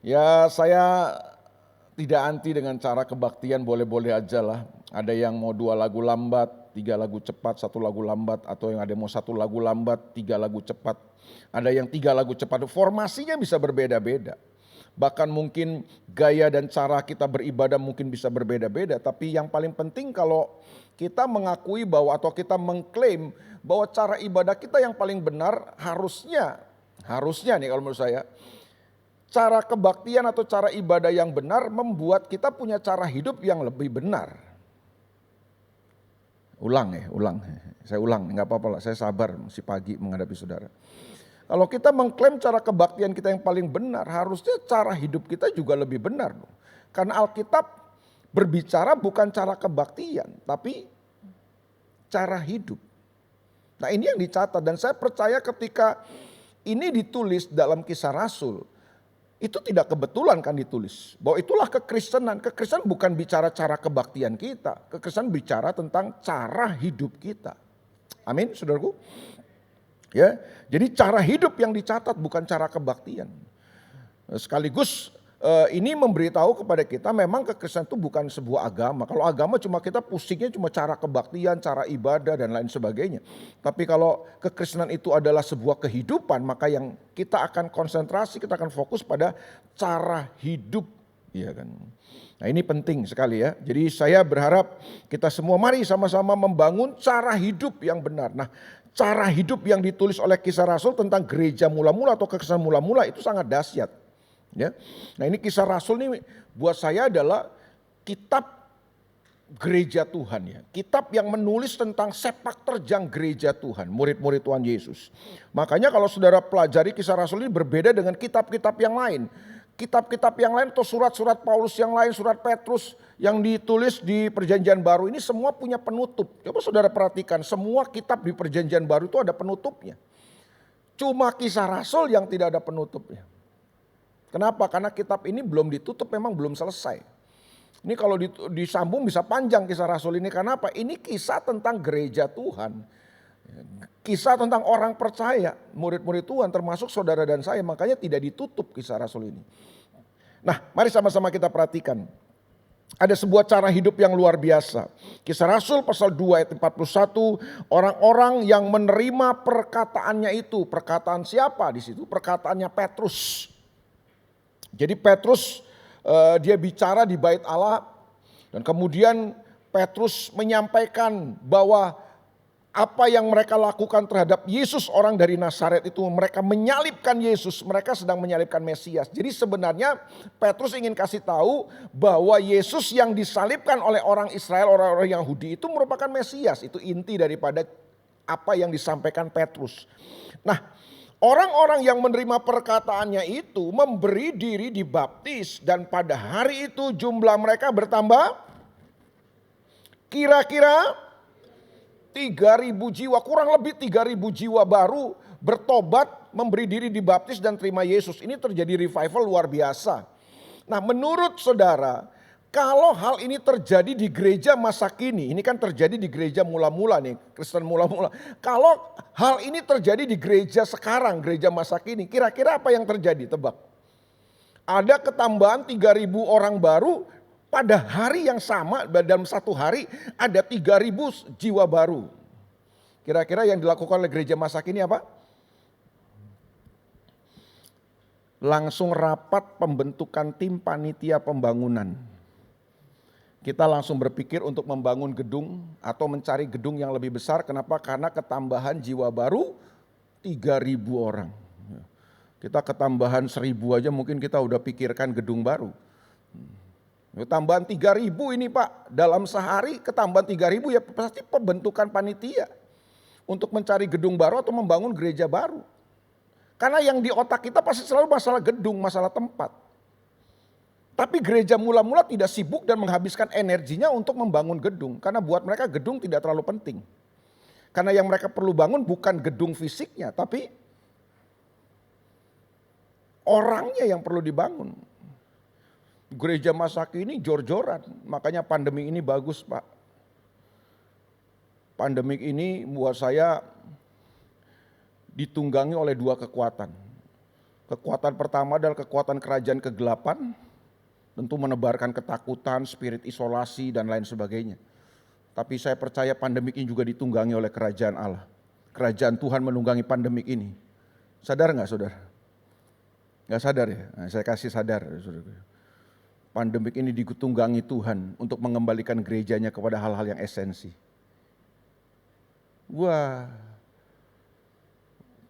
Ya, saya tidak anti dengan cara kebaktian, boleh-boleh aja lah. Ada yang mau 2 lagu lambat, 3 lagu cepat, 1 lagu lambat. Atau yang ada mau 1 lagu lambat, 3 lagu cepat. Ada yang 3 lagu cepat, formasinya bisa berbeda-beda. Bahkan mungkin gaya dan cara kita beribadah mungkin bisa berbeda-beda. Tapi yang paling penting kalau kita mengakui bahwa atau kita mengklaim bahwa cara ibadah kita yang paling benar, harusnya nih kalau menurut saya, cara kebaktian atau cara ibadah yang benar membuat kita punya cara hidup yang lebih benar. Saya ulang, nggak apa-apa lah, saya sabar, masih pagi menghadapi saudara. Kalau kita mengklaim cara kebaktian kita yang paling benar, harusnya cara hidup kita juga lebih benar. Karena Alkitab berbicara bukan cara kebaktian, tapi cara hidup. Nah, ini yang dicatat dan saya percaya ketika ini ditulis dalam Kisah Rasul, itu tidak kebetulan kan ditulis. Bahwa itulah kekristenan. Kekristenan bukan bicara cara kebaktian kita. Kekristenan bicara tentang cara hidup kita. Amin, saudaraku. Ya, jadi cara hidup yang dicatat bukan cara kebaktian. Sekaligus ini memberitahu kepada kita memang kekristenan itu bukan sebuah agama. Kalau agama cuma kita pusingnya cuma cara kebaktian, cara ibadah dan lain sebagainya. Tapi kalau kekristenan itu adalah sebuah kehidupan, maka yang kita akan konsentrasi, kita akan fokus pada cara hidup, ya kan. Nah, ini penting sekali ya. Jadi saya berharap kita semua mari sama-sama membangun cara hidup yang benar. Nah, cara hidup yang ditulis oleh Kisah Rasul tentang gereja mula-mula atau kekristenan mula-mula itu sangat dahsyat. Ya. Nah, ini Kisah Rasul ini buat saya adalah kitab gereja Tuhan ya. Kitab yang menulis tentang sepak terjang gereja Tuhan, murid-murid Tuhan Yesus. Makanya kalau saudara pelajari Kisah Rasul ini berbeda dengan kitab-kitab yang lain. Kitab-kitab yang lain atau surat-surat Paulus yang lain, surat Petrus yang ditulis di Perjanjian Baru ini semua punya penutup. Coba saudara perhatikan, semua kitab di Perjanjian Baru itu ada penutupnya. Cuma Kisah Rasul yang tidak ada penutupnya. Kenapa? Karena kitab ini belum ditutup, memang belum selesai. Ini kalau disambung bisa panjang Kisah Rasul ini. Kenapa? Ini kisah tentang gereja Tuhan. Kisah tentang orang percaya, murid-murid Tuhan termasuk saudara dan saya. Makanya tidak ditutup Kisah Rasul ini. Nah, mari sama-sama kita perhatikan. Ada sebuah cara hidup yang luar biasa. Kisah Rasul pasal 2 ayat 41, orang-orang yang menerima perkataannya itu. Perkataan siapa di situ? Perkataannya Petrus. Jadi Petrus dia bicara di bait Allah dan kemudian Petrus menyampaikan bahwa apa yang mereka lakukan terhadap Yesus orang dari Nazaret itu, mereka menyalibkan Yesus, mereka sedang menyalibkan Mesias. Jadi sebenarnya Petrus ingin kasih tahu bahwa Yesus yang disalibkan oleh orang Israel, orang-orang Yahudi itu merupakan Mesias. Itu inti daripada apa yang disampaikan Petrus. Nah, orang-orang yang menerima perkataannya itu memberi diri dibaptis dan pada hari itu jumlah mereka bertambah kira-kira 3.000 jiwa, kurang lebih 3.000 jiwa baru bertobat, memberi diri dibaptis dan terima Yesus. Ini terjadi revival luar biasa. Nah, menurut saudara, kalau hal ini terjadi di gereja masa kini, ini kan terjadi di gereja mula-mula nih, Kristen mula-mula. Kalau hal ini terjadi di gereja sekarang, gereja masa kini, kira-kira apa yang terjadi? Tebak. Ada ketambahan 3.000 orang baru, pada hari yang sama dalam satu hari ada 3.000 jiwa baru. Kira-kira yang dilakukan oleh gereja masa kini apa? Langsung rapat pembentukan tim panitia pembangunan. Kita langsung berpikir untuk membangun gedung atau mencari gedung yang lebih besar. Kenapa? Karena ketambahan jiwa baru 3.000 orang. Kita ketambahan 1.000 aja mungkin kita udah pikirkan gedung baru. Tambahan 3.000 ini Pak, dalam sehari ketambahan 3.000 ya pasti pembentukan panitia untuk mencari gedung baru atau membangun gereja baru. Karena yang di otak kita pasti selalu masalah gedung, masalah tempat. Tapi gereja mula-mula tidak sibuk dan menghabiskan energinya untuk membangun gedung. Karena buat mereka gedung tidak terlalu penting. Karena yang mereka perlu bangun bukan gedung fisiknya, tapi orangnya yang perlu dibangun. Gereja masa kini jor-joran, makanya pandemi ini bagus Pak. Pandemik ini buat saya ditunggangi oleh dua kekuatan. Kekuatan pertama adalah kekuatan kerajaan kegelapan, tentu menebarkan ketakutan, spirit isolasi dan lain sebagainya. Tapi saya percaya pandemik ini juga ditunggangi oleh kerajaan Allah. Kerajaan Tuhan menunggangi pandemik ini. Sadar gak saudara? Gak sadar ya? Nah, saya kasih sadar saudara. Pandemik ini ditunggangi Tuhan untuk mengembalikan gerejanya kepada hal-hal yang esensi. Wah,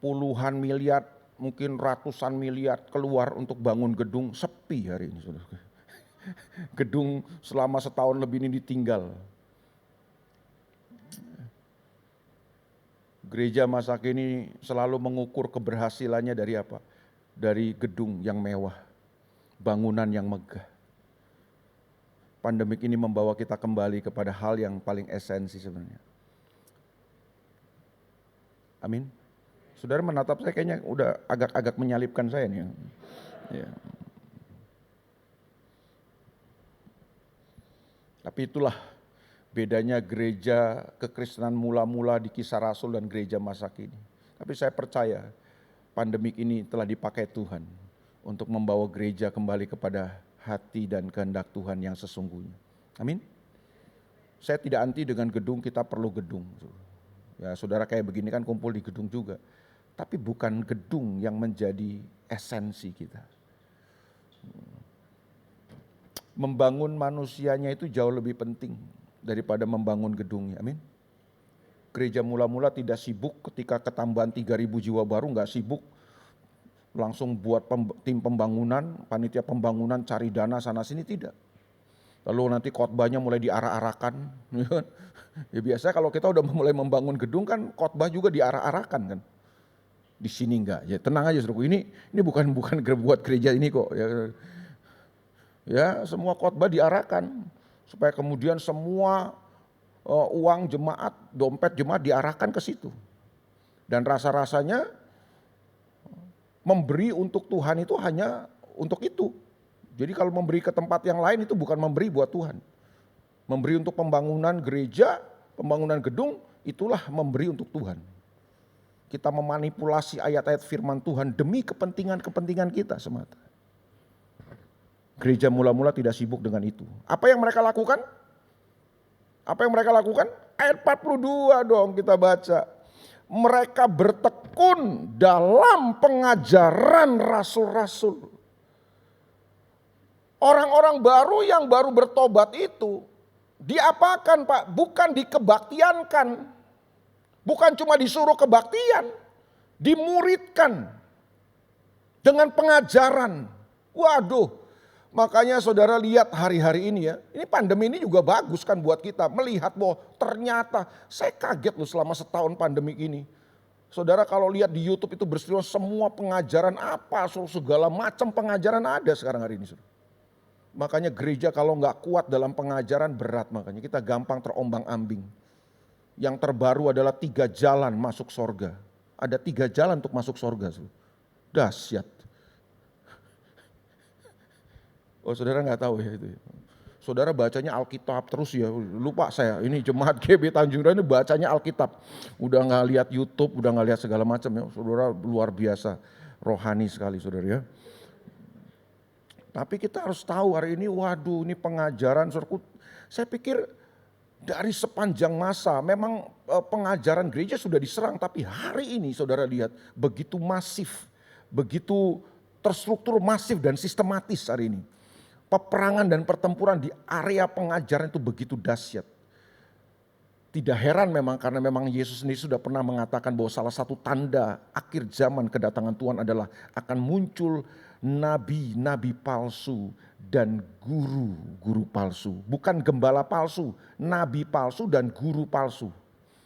puluhan miliar, mungkin ratusan miliar keluar untuk bangun gedung, sepi hari ini. Saudara. Gedung selama setahun lebih ini ditinggal. Gereja masa kini selalu mengukur keberhasilannya dari apa? Dari gedung yang mewah, bangunan yang megah. Pandemik ini membawa kita kembali kepada hal yang paling esensi sebenarnya. Amin. Saudara menatap saya kayaknya udah agak-agak menyalipkan saya nih. Ya. Tapi itulah bedanya gereja kekristenan mula-mula di Kisah Rasul dan gereja masa kini. Tapi saya percaya pandemik ini telah dipakai Tuhan untuk membawa gereja kembali kepada hati dan kehendak Tuhan yang sesungguhnya. Amin. Saya tidak anti dengan gedung, kita perlu gedung. Ya, saudara kayak begini kan kumpul di gedung juga. Tapi bukan gedung yang menjadi esensi kita. Membangun manusianya itu jauh lebih penting daripada membangun gedungnya. Amin. Gereja mula-mula tidak sibuk ketika ketambahan 3.000 jiwa baru, nggak sibuk. Langsung buat tim pembangunan, panitia pembangunan cari dana sana sini, tidak. Lalu nanti khotbahnya mulai diarak-arakan. Ya biasa kalau kita udah mulai membangun gedung kan khotbah juga diarak-arakan kan. Di sini enggak. Ya tenang aja saudaraku, ini bukan buat gereja ini kok. Ya semua khotbah diarahkan supaya kemudian semua uang jemaat, dompet jemaat diarahkan ke situ. Dan rasa-rasanya memberi untuk Tuhan itu hanya untuk itu. Jadi kalau memberi ke tempat yang lain itu bukan memberi buat Tuhan. Memberi untuk pembangunan gereja, pembangunan gedung, itulah memberi untuk Tuhan. Kita memanipulasi ayat-ayat firman Tuhan demi kepentingan-kepentingan kita semata. Gereja mula-mula tidak sibuk dengan itu. Apa yang mereka lakukan? Apa yang mereka lakukan? Ayat 42 dong kita baca. Mereka bertekun dalam pengajaran rasul-rasul. Orang-orang baru yang baru bertobat itu diapakan Pak? Bukan dikebaktiankan. Bukan cuma disuruh kebaktian. Dimuridkan dengan pengajaran. Waduh. Makanya saudara lihat hari-hari ini ya, ini pandemi ini juga bagus kan buat kita. Melihat bahwa ternyata saya kaget loh selama setahun pandemi ini. Saudara kalau lihat di YouTube itu bersama semua pengajaran apa, segala macam pengajaran ada sekarang hari ini. Makanya gereja kalau nggak kuat dalam pengajaran berat, makanya kita gampang terombang ambing. Yang terbaru adalah 3 jalan masuk sorga. Ada 3 jalan untuk masuk sorga. Dahsyat. Oh saudara nggak tahu ya itu. Saudara bacanya Alkitab terus ya, lupa saya. Ini jemaat GB Tanjung Raya ini bacanya Alkitab. Udah nggak lihat YouTube, udah nggak lihat segala macam ya. Saudara luar biasa, rohani sekali saudara ya. Tapi kita harus tahu hari ini, waduh ini pengajaran saudaraku. Saya pikir dari sepanjang masa memang pengajaran gereja sudah diserang. Tapi hari ini saudara lihat begitu masif, begitu terstruktur masif dan sistematis hari ini. Peperangan dan pertempuran di area pengajaran itu begitu dahsyat. Tidak heran memang karena memang Yesus sendiri sudah pernah mengatakan bahwa salah satu tanda akhir zaman kedatangan Tuhan adalah akan muncul nabi-nabi palsu dan guru-guru palsu. Bukan gembala palsu, nabi palsu dan guru palsu.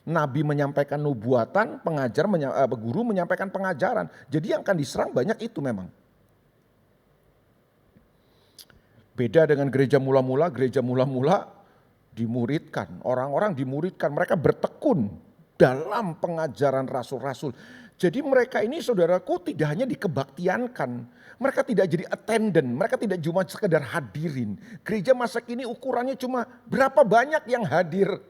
Nabi menyampaikan nubuatan, guru menyampaikan pengajaran. Jadi yang akan diserang banyak itu memang. Beda dengan gereja mula-mula dimuridkan. Orang-orang dimuridkan, mereka bertekun dalam pengajaran rasul-rasul. Jadi mereka ini saudaraku tidak hanya dikebaktiankan. Mereka tidak jadi attendant, mereka tidak cuma sekedar hadirin. Gereja masa kini ukurannya cuma berapa banyak yang hadir.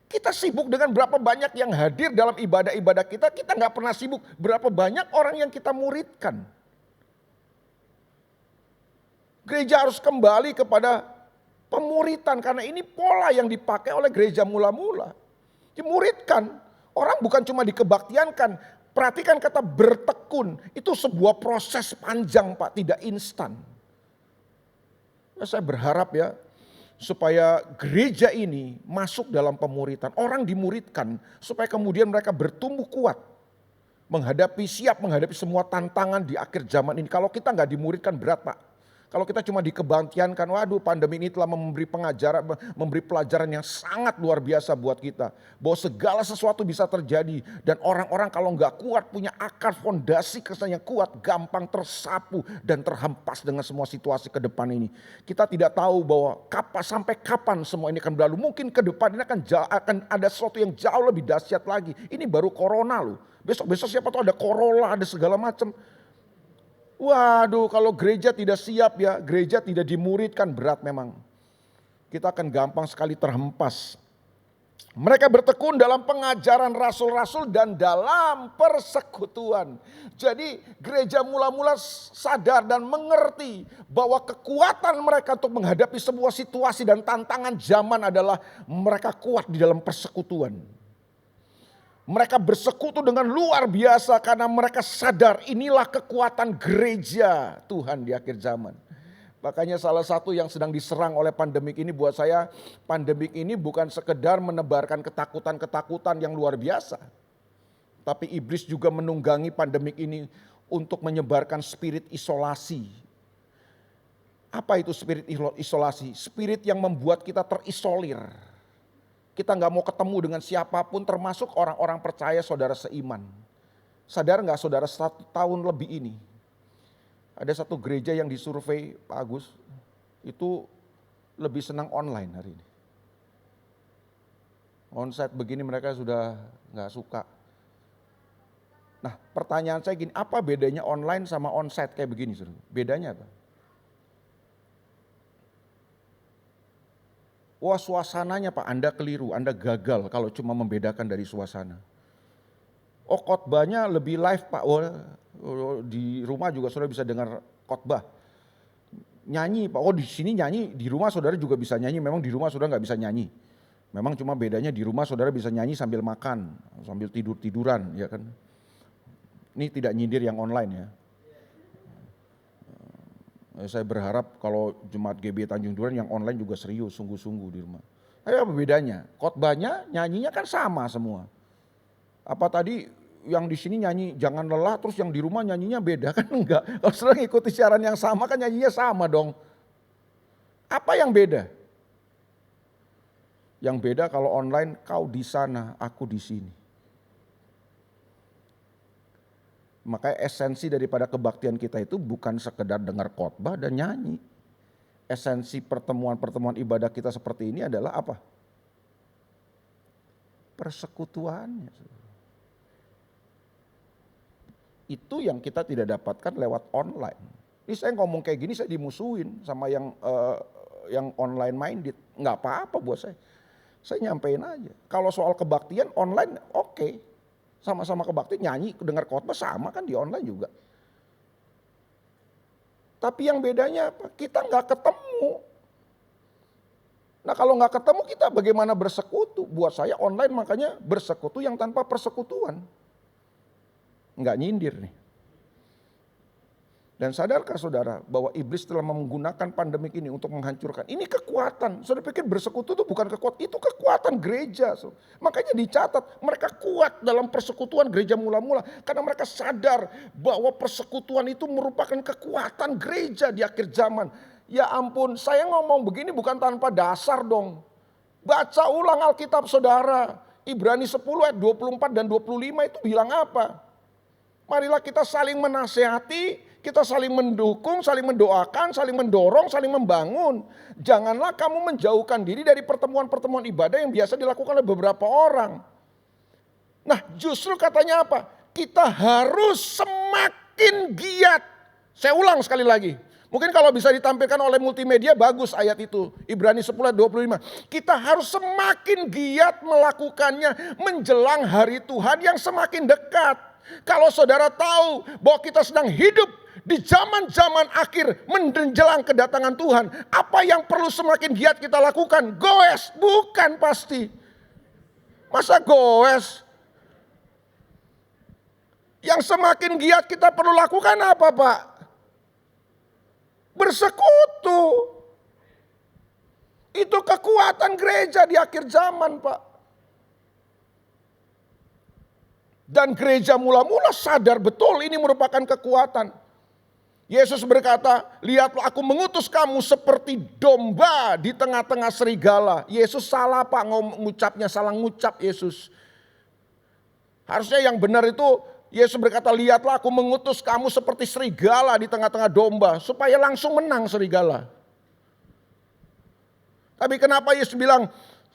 Kita sibuk dengan berapa banyak yang hadir dalam ibadah-ibadah kita nggak pernah sibuk berapa banyak orang yang kita muridkan. Gereja harus kembali kepada pemuritan karena ini pola yang dipakai oleh gereja mula-mula. Dimuridkan, orang bukan cuma dikebaktiankan. Perhatikan kata bertekun, itu sebuah proses panjang Pak, tidak instan. Saya berharap ya supaya gereja ini masuk dalam pemuritan. Orang dimuridkan supaya kemudian mereka bertumbuh kuat. Siap menghadapi semua tantangan di akhir zaman ini. Kalau kita nggak dimuridkan berat Pak. Kalau kita cuma dikebaktiankan, waduh pandemi ini telah memberi pelajaran yang sangat luar biasa buat kita. Bahwa segala sesuatu bisa terjadi dan orang-orang kalau nggak kuat punya akar fondasi kesan yang kuat, gampang tersapu dan terhempas dengan semua situasi ke depan ini. Kita tidak tahu bahwa sampai kapan semua ini akan berlalu. Mungkin ke depan ini akan ada sesuatu yang jauh lebih dahsyat lagi. Ini baru corona loh. Besok-besok siapa tahu ada Corolla, ada segala macam. Waduh, kalau gereja tidak siap ya, gereja tidak dimuridkan, berat memang. Kita akan gampang sekali terhempas. Mereka bertekun dalam pengajaran rasul-rasul dan dalam persekutuan. Jadi gereja mula-mula sadar dan mengerti bahwa kekuatan mereka untuk menghadapi sebuah situasi dan tantangan zaman adalah mereka kuat di dalam persekutuan. Mereka bersekutu dengan luar biasa karena mereka sadar inilah kekuatan gereja Tuhan di akhir zaman. Makanya salah satu yang sedang diserang oleh pandemik ini buat saya, pandemik ini bukan sekedar menebarkan ketakutan-ketakutan yang luar biasa. Tapi iblis juga menunggangi pandemik ini untuk menyebarkan spirit isolasi. Apa itu spirit isolasi? Spirit yang membuat kita terisolir. Kita gak mau ketemu dengan siapapun termasuk orang-orang percaya saudara seiman. Sadar gak saudara 1 tahun lebih ini? Ada satu gereja yang disurvei Pak Agus, itu lebih senang online hari ini. Onsite begini mereka sudah gak suka. Nah pertanyaan saya gini, apa bedanya online sama onsite kayak begini? Bedanya apa? Wah suasananya Pak, Anda keliru, Anda gagal kalau cuma membedakan dari suasana. Oh khotbahnya lebih live Pak, di rumah juga saudara bisa dengar khotbah. Nyanyi Pak, di sini nyanyi, di rumah saudara juga bisa nyanyi, memang di rumah saudara gak bisa nyanyi. Memang cuma bedanya di rumah saudara bisa nyanyi sambil makan, sambil tidur-tiduran ya kan. Ini tidak nyindir yang online ya. Saya berharap kalau Jemaat GB Tanjung Duren yang online juga serius, sungguh-sungguh di rumah. Tapi apa bedanya? Khotbahnya, nyanyinya kan sama semua. Apa tadi yang di sini nyanyi jangan lelah, terus yang di rumah nyanyinya beda kan enggak? Kalau saudara ngikuti siaran yang sama kan nyanyinya sama dong. Apa yang beda? Yang beda kalau online kau di sana, aku di sini. Makanya esensi daripada kebaktian kita itu bukan sekedar dengar khotbah dan nyanyi. Esensi pertemuan-pertemuan ibadah kita seperti ini adalah apa? Persekutuannya. Itu yang kita tidak dapatkan lewat online. Ini saya ngomong kayak gini saya dimusuhin sama yang online minded. Nggak apa-apa buat saya. Saya nyampein aja. Kalau soal kebaktian online oke. Sama-sama kebaktian, nyanyi, dengar khotbah sama kan di online juga. Tapi yang bedanya apa? Kita nggak ketemu. Nah kalau nggak ketemu kita bagaimana bersekutu? Buat saya online makanya bersekutu yang tanpa persekutuan. Nggak nyindir nih. Dan sadarkah saudara bahwa iblis telah menggunakan pandemik ini untuk menghancurkan. Ini kekuatan. Saudara pikir bersekutu itu bukan kekuatan, itu kekuatan gereja. Makanya dicatat mereka kuat dalam persekutuan gereja mula-mula. Karena mereka sadar bahwa persekutuan itu merupakan kekuatan gereja di akhir zaman. Ya ampun, saya ngomong begini bukan tanpa dasar dong. Baca ulang Alkitab saudara. Ibrani 10 ayat 24 dan 25 itu bilang apa? Marilah kita saling menasehati. Kita saling mendukung, saling mendoakan, saling mendorong, saling membangun. Janganlah kamu menjauhkan diri dari pertemuan-pertemuan ibadah yang biasa dilakukan oleh beberapa orang. Nah justru katanya apa? Kita harus semakin giat. Saya ulang sekali lagi. Mungkin kalau bisa ditampilkan oleh multimedia bagus ayat itu. Ibrani 10 ayat 25. Kita harus semakin giat melakukannya menjelang hari Tuhan yang semakin dekat. Kalau saudara tahu bahwa kita sedang hidup di zaman-zaman akhir menjelang kedatangan Tuhan. Apa yang perlu semakin giat kita lakukan? Goes? Bukan pasti. Masa goes? Yang semakin giat kita perlu lakukan apa Pak? Bersekutu. Itu kekuatan gereja di akhir zaman Pak. Dan gereja mula-mula sadar betul ini merupakan kekuatan. Yesus berkata, lihatlah aku mengutus kamu seperti domba di tengah-tengah serigala. Yesus salah Pak ngucapnya, salah ngucap Yesus. Harusnya yang benar itu Yesus berkata, lihatlah aku mengutus kamu seperti serigala di tengah-tengah domba. Supaya langsung menang serigala. Tapi kenapa Yesus bilang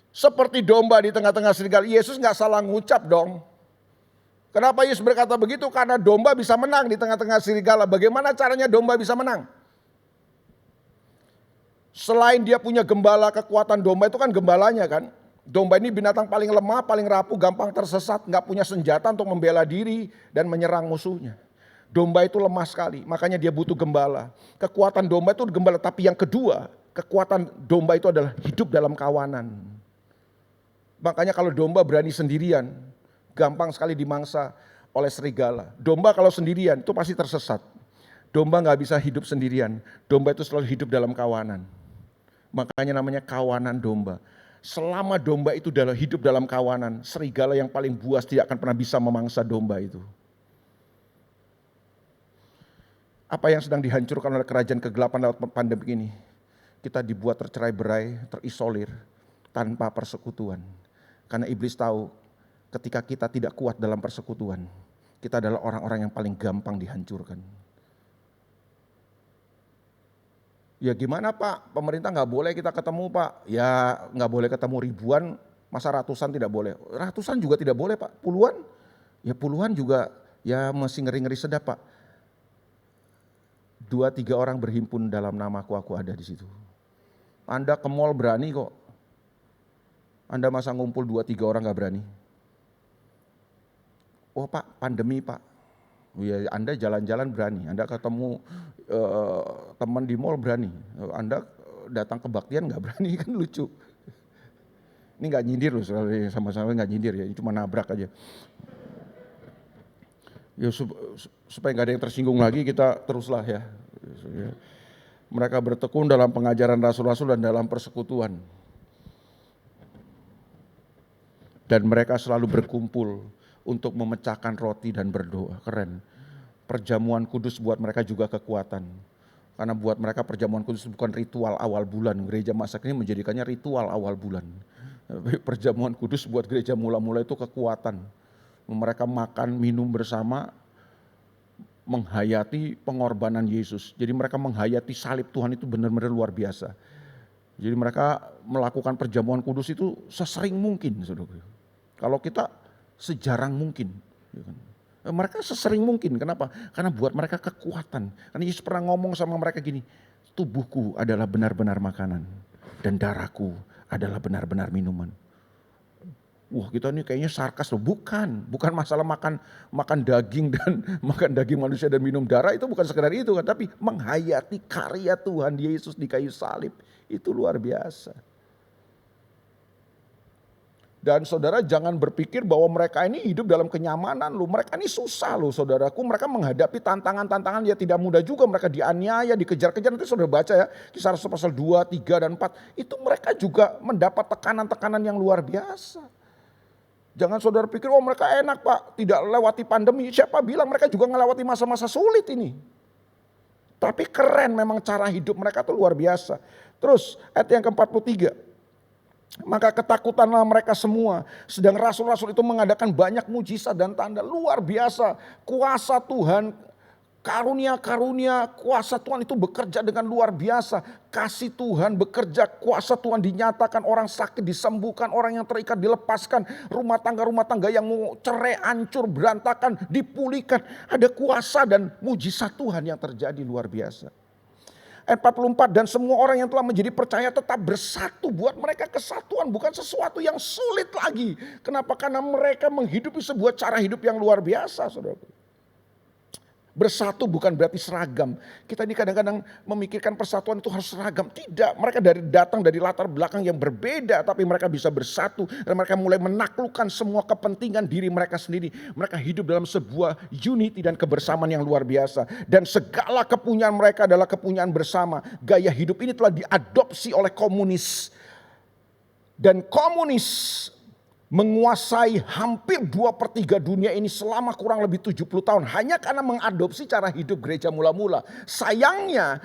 seperti domba di tengah-tengah serigala? Yesus gak salah ngucap dong. Kenapa Yesus berkata begitu? Karena domba bisa menang di tengah-tengah serigala. Bagaimana caranya domba bisa menang? Selain dia punya gembala, kekuatan domba itu kan gembalanya kan. Domba ini binatang paling lemah, paling rapuh, gampang tersesat, nggak punya senjata untuk membela diri dan menyerang musuhnya. Domba itu lemah sekali, makanya dia butuh gembala. Kekuatan domba itu gembala, tapi yang kedua, kekuatan domba itu adalah hidup dalam kawanan. Makanya kalau domba berani sendirian, gampang sekali dimangsa oleh serigala. Domba kalau sendirian itu pasti tersesat. Domba nggak bisa hidup sendirian, domba itu selalu hidup dalam kawanan. Makanya namanya kawanan domba. Selama domba itu hidup dalam kawanan, serigala yang paling buas tidak akan pernah bisa memangsa domba itu. Apa yang sedang dihancurkan oleh kerajaan kegelapan lewat pandemi ini? Kita dibuat tercerai-berai, terisolir, tanpa persekutuan. Karena iblis tahu ketika kita tidak kuat dalam persekutuan, kita adalah orang-orang yang paling gampang dihancurkan. Ya gimana Pak, pemerintah nggak boleh kita ketemu Pak. Ya nggak boleh ketemu ribuan, masa ratusan tidak boleh. Ratusan juga tidak boleh Pak, puluhan. Ya puluhan juga ya masih ngeri-ngeri sedap Pak. 2-3 orang berhimpun dalam namaku, aku ada di situ. Anda ke mall berani kok. Anda masa ngumpul 2-3 orang gak berani? Oh Pak, pandemi Pak. Ya, Anda jalan-jalan berani. Anda ketemu teman di mall berani. Anda datang kebaktian gak berani, kan lucu. Ini gak nyindir loh, sama-sama gak nyindir ya, cuma nabrak aja. Ya supaya gak ada yang tersinggung lagi, kita teruslah ya. Mereka bertekun dalam pengajaran rasul-rasul dan dalam persekutuan. Dan mereka selalu berkumpul untuk memecahkan roti dan berdoa. Keren. Perjamuan kudus buat mereka juga kekuatan. Karena buat mereka perjamuan kudus bukan ritual awal bulan. Gereja masa kini menjadikannya ritual awal bulan. Perjamuan kudus buat gereja mula-mula itu kekuatan. Mereka makan, minum bersama, menghayati pengorbanan Yesus. Jadi mereka menghayati salib Tuhan itu benar-benar luar biasa. Jadi mereka melakukan perjamuan kudus itu sesering mungkin. Saudara. Kalau kita sejarang mungkin. Mereka sesering mungkin. Kenapa? Karena buat mereka kekuatan. Karena Yesus pernah ngomong sama mereka gini, tubuhku adalah benar-benar makanan dan darahku adalah benar-benar minuman. Wah kita ini kayaknya sarkas loh, bukan masalah makan daging dan makan daging manusia dan minum darah, itu bukan sekedar itu kan, tapi menghayati karya Tuhan Yesus di kayu salib, itu luar biasa. Dan saudara jangan berpikir bahwa mereka ini hidup dalam kenyamanan loh, mereka ini susah loh saudaraku, mereka menghadapi tantangan-tantangan ya tidak mudah juga, mereka dianiaya, dikejar-kejar, nanti saudara baca ya, Kisah Rasul pasal 2, 3, dan 4, itu mereka juga mendapat tekanan-tekanan yang luar biasa. Jangan saudara pikir, oh mereka enak Pak, tidak lewati pandemi. Siapa bilang mereka juga ngelewati masa-masa sulit ini. Tapi keren memang cara hidup mereka tuh luar biasa. Terus ayat yang ke-43. Maka ketakutanlah mereka semua. Sedang rasul-rasul itu mengadakan banyak mujizat dan tanda luar biasa. Kuasa Tuhan, karunia-karunia, kuasa Tuhan itu bekerja dengan luar biasa. Kasih Tuhan bekerja, kuasa Tuhan dinyatakan, orang sakit disembuhkan, orang yang terikat dilepaskan, rumah tangga yang mau cerai, hancur, berantakan, dipulihkan. Ada kuasa dan mujizat Tuhan yang terjadi luar biasa. Ayat 44, dan semua orang yang telah menjadi percaya tetap bersatu. Buat mereka kesatuan bukan sesuatu yang sulit lagi. Kenapa? Karena mereka menghidupi sebuah cara hidup yang luar biasa, saudara. Bersatu bukan berarti seragam. Kita ini kadang-kadang memikirkan persatuan itu harus seragam. Tidak, mereka datang dari latar belakang yang berbeda, tapi mereka bisa bersatu dan mereka mulai menaklukkan semua kepentingan diri mereka sendiri. Mereka hidup dalam sebuah unity dan kebersamaan yang luar biasa. Dan segala kepunyaan mereka adalah kepunyaan bersama. Gaya hidup ini telah diadopsi oleh komunis. Dan komunis menguasai hampir 2/3 dunia ini selama kurang lebih 70 tahun. Hanya karena mengadopsi cara hidup gereja mula-mula. Sayangnya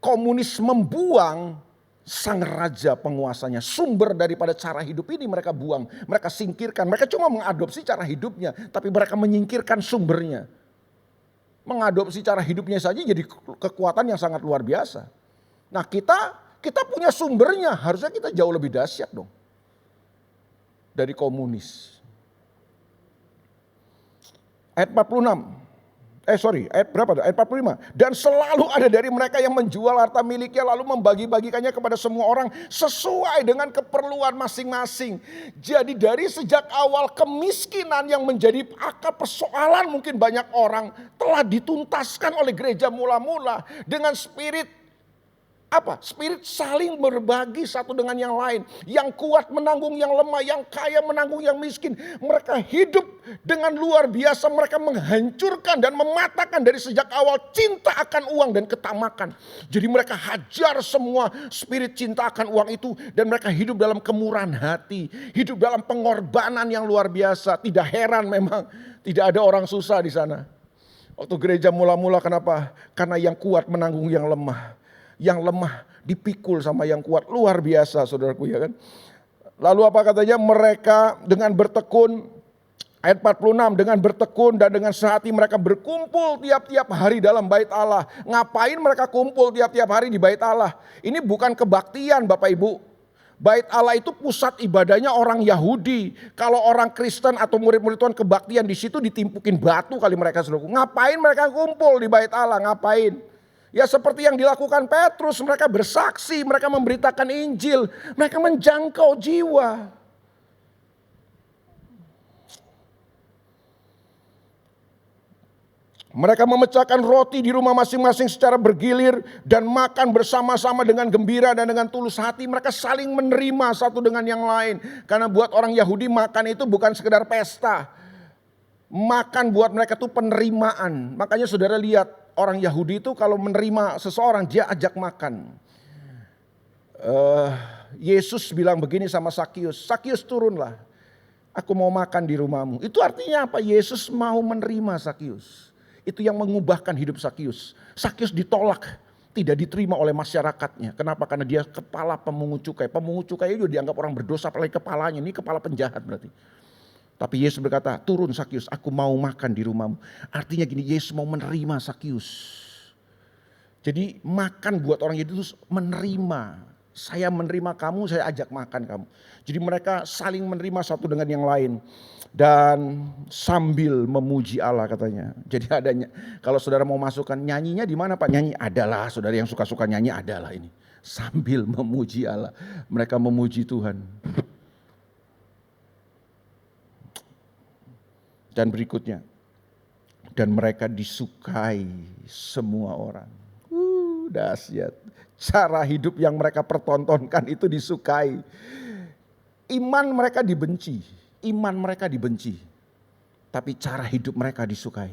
komunis membuang sang raja penguasanya. Sumber daripada cara hidup ini mereka buang. Mereka singkirkan. Mereka cuma mengadopsi cara hidupnya. Tapi mereka menyingkirkan sumbernya. Mengadopsi cara hidupnya saja jadi kekuatan yang sangat luar biasa. Nah kita punya sumbernya. Harusnya kita jauh lebih dahsyat dong. Dari komunis. Ayat 46. Ayat berapa? Ayat 45. Dan selalu ada dari mereka yang menjual harta miliknya lalu membagi-bagikannya kepada semua orang sesuai dengan keperluan masing-masing. Jadi dari sejak awal kemiskinan yang menjadi akar persoalan mungkin banyak orang telah dituntaskan oleh gereja mula-mula dengan spirit Spirit saling berbagi satu dengan yang lain. Yang kuat menanggung yang lemah, yang kaya menanggung yang miskin. Mereka hidup dengan luar biasa. Mereka menghancurkan dan mematahkan dari sejak awal cinta akan uang dan ketamakan. Jadi mereka hajar semua spirit cinta akan uang itu. Dan mereka hidup dalam kemurahan hati. Hidup dalam pengorbanan yang luar biasa. Tidak heran memang tidak ada orang susah di sana. Waktu gereja mula-mula kenapa? Karena yang kuat menanggung yang lemah. Yang lemah dipikul sama yang kuat. Luar biasa saudaraku ya kan. Lalu apa katanya? Mereka dengan bertekun, ayat 46, dengan bertekun dan dengan sehati mereka berkumpul tiap-tiap hari dalam bait Allah. Ngapain mereka kumpul tiap-tiap hari di bait Allah? Ini bukan kebaktian Bapak Ibu. Bait Allah itu pusat ibadahnya orang Yahudi. Kalau orang Kristen atau murid-murid Tuhan kebaktian di situ ditimpukin batu kali mereka saudaraku. Ngapain mereka kumpul di bait Allah? Ngapain? Ya seperti yang dilakukan Petrus, mereka bersaksi, mereka memberitakan Injil, mereka menjangkau jiwa. Mereka memecahkan roti di rumah masing-masing secara bergilir dan makan bersama-sama dengan gembira dan dengan tulus hati. Mereka saling menerima satu dengan yang lain. Karena buat orang Yahudi makan itu bukan sekedar pesta. Makan buat mereka itu penerimaan. Makanya saudara lihat orang Yahudi itu kalau menerima seseorang dia ajak makan. Yesus bilang begini sama Sakius, Sakius turunlah, aku mau makan di rumahmu. Itu artinya apa? Yesus mau menerima Sakius. Itu yang mengubahkan hidup Sakius. Sakius ditolak, tidak diterima oleh masyarakatnya. Kenapa? Karena dia kepala pemungut cukai. Pemungut cukai itu dianggap orang berdosa, apalagi kepalanya. Ini kepala penjahat berarti. Tapi Yesus berkata, turun Sakius, aku mau makan di rumahmu. Artinya gini, Yesus mau menerima Sakius. Jadi makan buat orang Yahudi itu menerima. Saya menerima kamu, saya ajak makan kamu. Jadi mereka saling menerima satu dengan yang lain. Dan sambil memuji Allah katanya. Jadi adanya, kalau saudara mau masukkan nyanyinya di mana Pak? Nyanyi adalah, saudara yang suka-suka nyanyi adalah ini. Sambil memuji Allah. Mereka memuji Tuhan. Dan berikutnya, dan mereka disukai semua orang. Dahsyat. Cara hidup yang mereka pertontonkan itu disukai. Iman mereka dibenci. Iman mereka dibenci. Tapi cara hidup mereka disukai.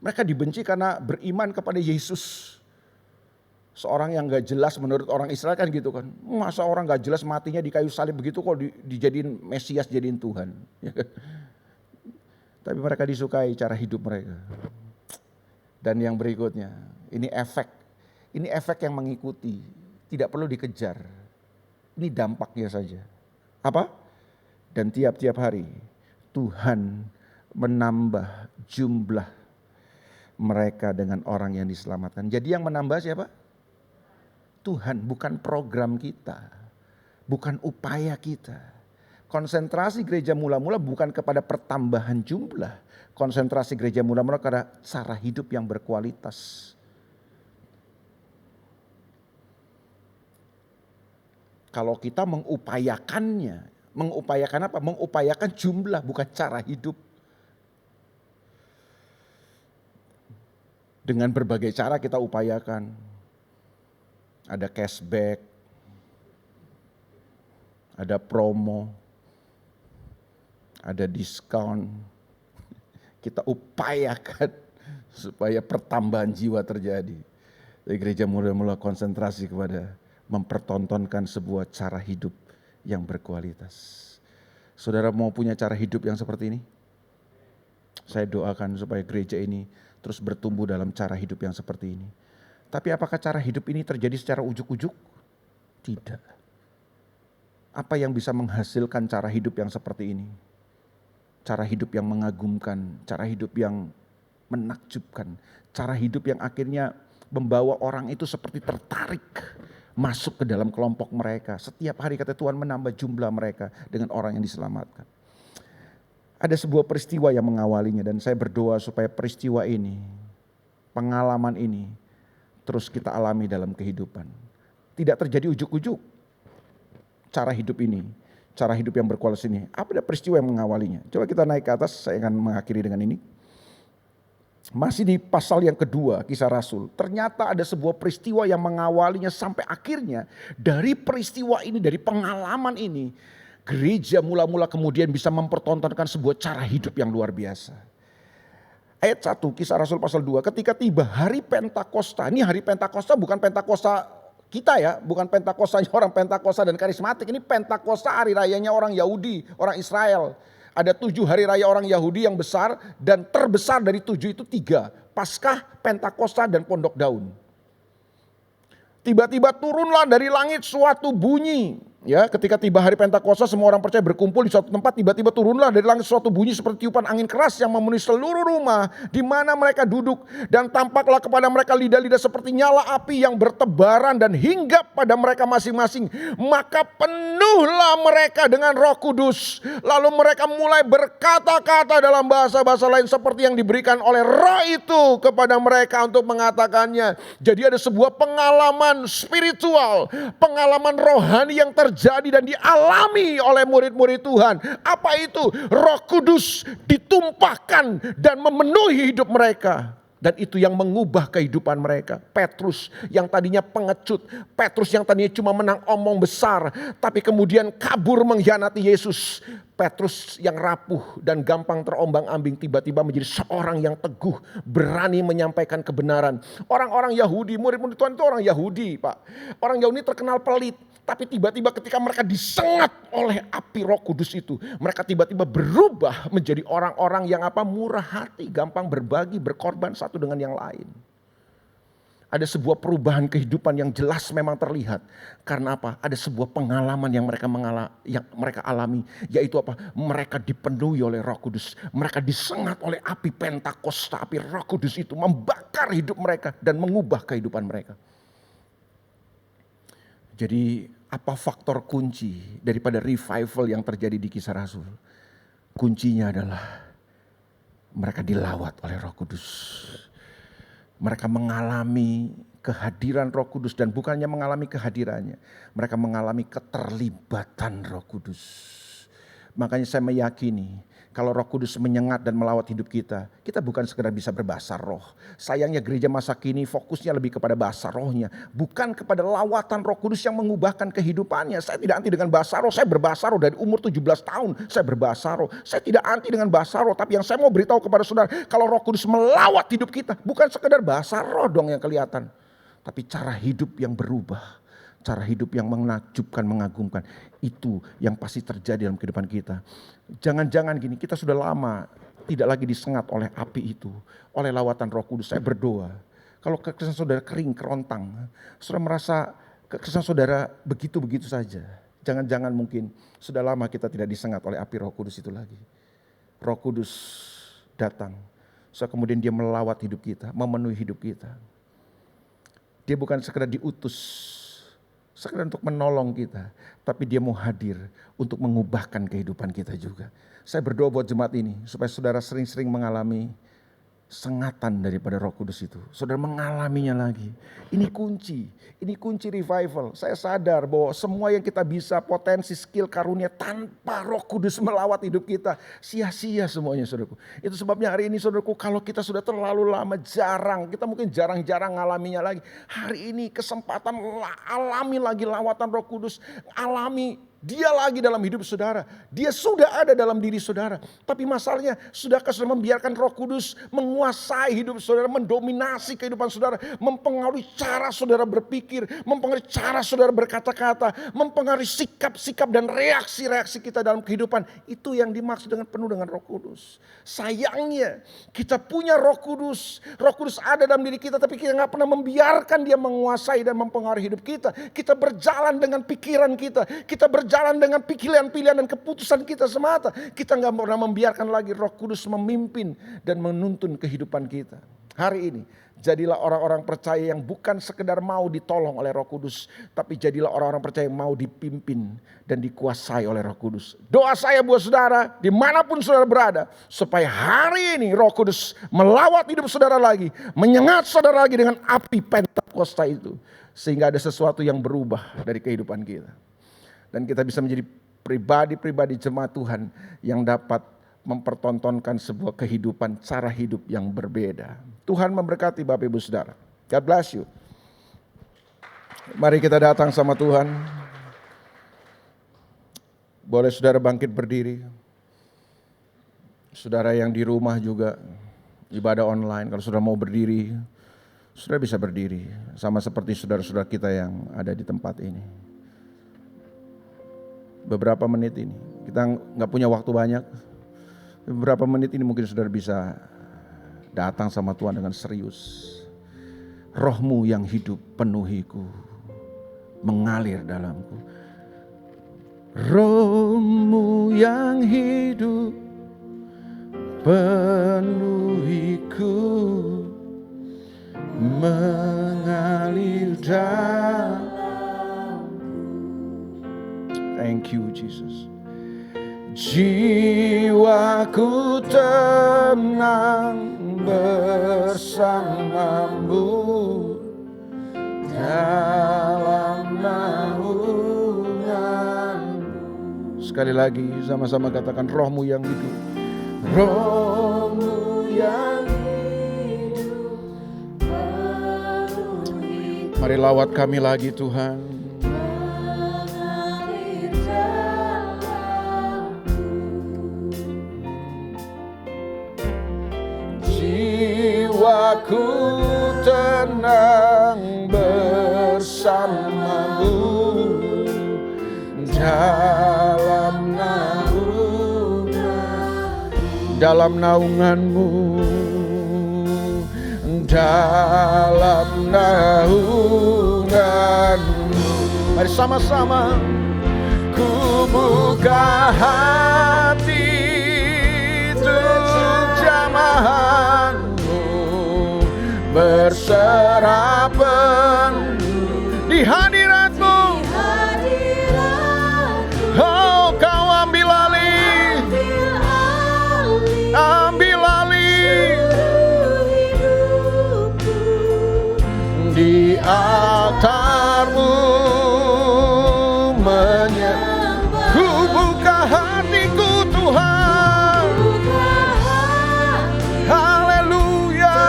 Mereka dibenci karena beriman kepada Yesus. Seorang yang gak jelas menurut orang Israel kan gitu kan. Masa orang gak jelas matinya di kayu salib begitu kok dijadiin Mesias, jadiin Tuhan. Ya kan? Tapi mereka disukai cara hidup mereka. Dan yang berikutnya, ini efek yang mengikuti, tidak perlu dikejar. Ini dampaknya saja. Apa? Dan tiap-tiap hari Tuhan menambah jumlah mereka dengan orang yang diselamatkan. Jadi yang menambah siapa? Tuhan, bukan program kita, bukan upaya kita. Konsentrasi gereja mula-mula bukan kepada pertambahan jumlah. Konsentrasi gereja mula-mula kepada cara hidup yang berkualitas. Kalau kita mengupayakannya, mengupayakan apa? Mengupayakan jumlah bukan cara hidup. Dengan berbagai cara kita upayakan. Ada cashback, ada promo, ada diskon. Kita upayakan supaya pertambahan jiwa terjadi. Jadi gereja mula-mula konsentrasi kepada mempertontonkan sebuah cara hidup yang berkualitas. Saudara mau punya cara hidup yang seperti ini? Saya doakan supaya gereja ini terus bertumbuh dalam cara hidup yang seperti ini. Tapi apakah cara hidup ini terjadi secara ujuk-ujuk? Tidak. Apa yang bisa menghasilkan cara hidup yang seperti ini? Cara hidup yang mengagumkan, cara hidup yang menakjubkan, cara hidup yang akhirnya membawa orang itu seperti tertarik masuk ke dalam kelompok mereka. Setiap hari kata Tuhan menambah jumlah mereka dengan orang yang diselamatkan. Ada sebuah peristiwa yang mengawalinya dan saya berdoa supaya peristiwa ini, pengalaman ini terus kita alami dalam kehidupan. Tidak terjadi ujuk-ujuk cara hidup ini, cara hidup yang berkualitas ini. Apa ada peristiwa yang mengawalinya? Coba kita naik ke atas, saya akan mengakhiri dengan ini. Masih di pasal yang kedua Kisah Rasul. Ternyata ada sebuah peristiwa yang mengawalinya sampai akhirnya dari peristiwa ini, dari pengalaman ini, gereja mula-mula kemudian bisa mempertontonkan sebuah cara hidup yang luar biasa. Ayat 1 Kisah Rasul pasal 2, ketika tiba hari Pentakosta. Ini hari Pentakosta bukan Pentakosta kita ya, bukan Pentakostanya orang Pentakosta dan karismatik. Ini Pentakosta hari rayanya orang Yahudi, orang Israel. Ada 7 hari raya orang Yahudi yang besar dan terbesar dari 7 itu 3. Paskah, Pentakosta dan Pondok Daun. Tiba-tiba turunlah dari langit suatu bunyi. Ya, ketika tiba hari Pentakosta semua orang percaya berkumpul di suatu tempat, tiba-tiba turunlah dari langit suatu bunyi seperti tiupan angin keras yang memenuhi seluruh rumah di mana mereka duduk, dan tampaklah kepada mereka lidah-lidah seperti nyala api yang bertebaran dan hinggap pada mereka masing-masing. Maka penuhlah mereka dengan Roh Kudus. Lalu mereka mulai berkata-kata dalam bahasa-bahasa lain seperti yang diberikan oleh Roh itu kepada mereka untuk mengatakannya. Jadi ada sebuah pengalaman spiritual, pengalaman rohani yang terjadi dan dialami oleh murid-murid Tuhan. Apa itu? Roh Kudus ditumpahkan dan memenuhi hidup mereka. Dan itu yang mengubah kehidupan mereka. Petrus yang tadinya pengecut, Petrus yang tadinya cuma menang omong besar, tapi kemudian kabur mengkhianati Yesus. Petrus yang rapuh dan gampang terombang-ambing tiba-tiba menjadi seorang yang teguh, berani menyampaikan kebenaran. Orang-orang Yahudi, murid-murid Tuhan itu orang Yahudi, Pak. Orang Yahudi terkenal pelit. Tapi tiba-tiba ketika mereka disengat oleh api Roh Kudus itu, mereka tiba-tiba berubah menjadi orang-orang yang murah hati, gampang berbagi, berkorban satu dengan yang lain. Ada sebuah perubahan kehidupan yang jelas memang terlihat. Karena apa? Ada sebuah pengalaman yang mereka alami, yaitu apa? Mereka dipenuhi oleh Roh Kudus. Mereka disengat oleh api Pentakosta, api Roh Kudus itu membakar hidup mereka dan mengubah kehidupan mereka. Jadi apa faktor kunci daripada revival yang terjadi di Kisah Rasul? Kuncinya adalah mereka dilawat oleh Roh Kudus. Mereka mengalami kehadiran Roh Kudus dan bukannya mengalami kehadirannya, mereka mengalami keterlibatan Roh Kudus. Makanya saya meyakini kalau Roh Kudus menyengat dan melawat hidup kita, kita bukan sekedar bisa berbahasa roh. Sayangnya gereja masa kini fokusnya lebih kepada bahasa rohnya, bukan kepada lawatan Roh Kudus yang mengubahkan kehidupannya. Saya tidak anti dengan bahasa roh, saya berbahasa roh dari umur 17 tahun, saya berbahasa roh. Saya tidak anti dengan bahasa roh, tapi yang saya mau beritahu kepada saudara, kalau Roh Kudus melawat hidup kita, bukan sekedar bahasa roh dong yang kelihatan, tapi cara hidup yang berubah. Cara hidup yang menakjubkan, mengagumkan. Itu yang pasti terjadi dalam kehidupan kita. Jangan-jangan gini, kita sudah lama tidak lagi disengat oleh api itu. Oleh lawatan Roh Kudus. Saya berdoa. Kalau kekristenan saudara kering, kerontang. Saudara merasa kekristenan saudara begitu-begitu saja. Jangan-jangan mungkin sudah lama kita tidak disengat oleh api Roh Kudus itu lagi. Roh Kudus datang. Kemudian dia melawat hidup kita, memenuhi hidup kita. Dia bukan sekedar diutus sekedar untuk menolong kita, tapi dia mau hadir untuk mengubahkan kehidupan kita juga. Saya berdoa buat jemaat ini, supaya saudara sering-sering mengalami sengatan daripada Roh Kudus itu. Saudara mengalaminya lagi. Ini kunci revival. Saya sadar bahwa semua yang kita bisa, potensi, skill, karunia tanpa Roh Kudus melawat hidup kita, sia-sia semuanya saudaraku. Itu sebabnya hari ini saudaraku, kalau kita sudah terlalu lama kita mungkin jarang-jarang ngalaminya lagi. Hari ini kesempatan alami lagi lawatan Roh Kudus, alami dia lagi dalam hidup saudara. Dia sudah ada dalam diri saudara. Tapi masalahnya, sudahkah saudara membiarkan Roh Kudus menguasai hidup saudara, mendominasi kehidupan saudara, mempengaruhi cara saudara berpikir, mempengaruhi cara saudara berkata-kata, mempengaruhi sikap-sikap dan reaksi-reaksi kita dalam kehidupan. Itu yang dimaksud dengan penuh dengan Roh Kudus. Sayangnya kita punya Roh Kudus. Roh Kudus ada dalam diri kita, tapi kita gak pernah membiarkan dia menguasai dan mempengaruhi hidup kita. Kita berjalan dengan pikiran kita. Kita berjalan dengan pilihan-pilihan dan keputusan kita semata. Kita gak pernah membiarkan lagi Roh Kudus memimpin dan menuntun kehidupan kita. Hari ini jadilah orang-orang percaya yang bukan sekedar mau ditolong oleh Roh Kudus, tapi jadilah orang-orang percaya yang mau dipimpin dan dikuasai oleh Roh Kudus. Doa saya buat saudara, dimanapun saudara berada, supaya hari ini Roh Kudus melawat hidup saudara lagi, menyengat saudara lagi dengan api Pentakosta itu, sehingga ada sesuatu yang berubah dari kehidupan kita. Dan kita bisa menjadi pribadi-pribadi jemaat Tuhan yang dapat mempertontonkan sebuah kehidupan, cara hidup yang berbeda. Tuhan memberkati Bapak Ibu Saudara. God bless you. Mari kita datang sama Tuhan. Boleh saudara bangkit berdiri. Saudara yang di rumah juga ibadah online, kalau saudara mau berdiri, saudara bisa berdiri. Sama seperti saudara-saudara kita yang ada di tempat ini. Beberapa menit ini, kita nggak punya waktu banyak. Beberapa menit ini mungkin saudara bisa datang sama Tuhan dengan serius. Roh-Mu yang hidup penuhiku, mengalir dalamku. Roh-Mu yang hidup penuhiku, mengalir dalamku. Thank you Jesus. Jiwaku tenang bersamamu dalam naunganmu. Sekali lagi sama-sama katakan, Roh-Mu yang hidup. Roh-Mu yang hidup. Mari lawat kami lagi Tuhan. Jiwaku tenang bersamamu dalam naunganmu, dalam naunganmu. Mari sama-sama ku buka hati untuk jamahanmu, berserah penuh di hadiratmu. Oh, kau ambil alih, ambil alih di altarmu, ku buka hatiku Tuhan. Haleluya,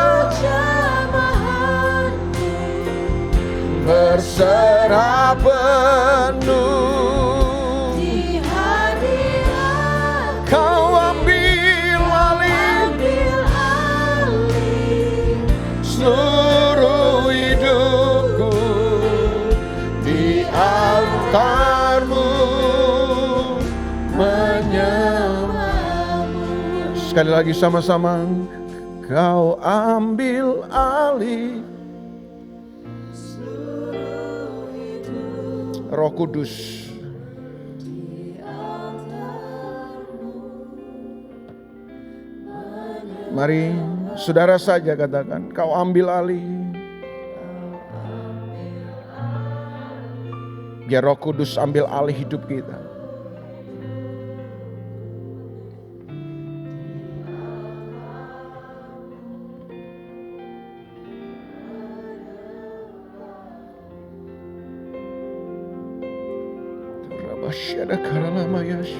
berserah penuh. Kau ambil alih seluruh hidupku di altarmu, menyembahmu. Sekali lagi sama-sama, kau ambil alih. Roh Kudus, mari saudara saja katakan, kau ambil alih. Biar Roh Kudus ambil alih hidup kita. Rabasyada karalamayash.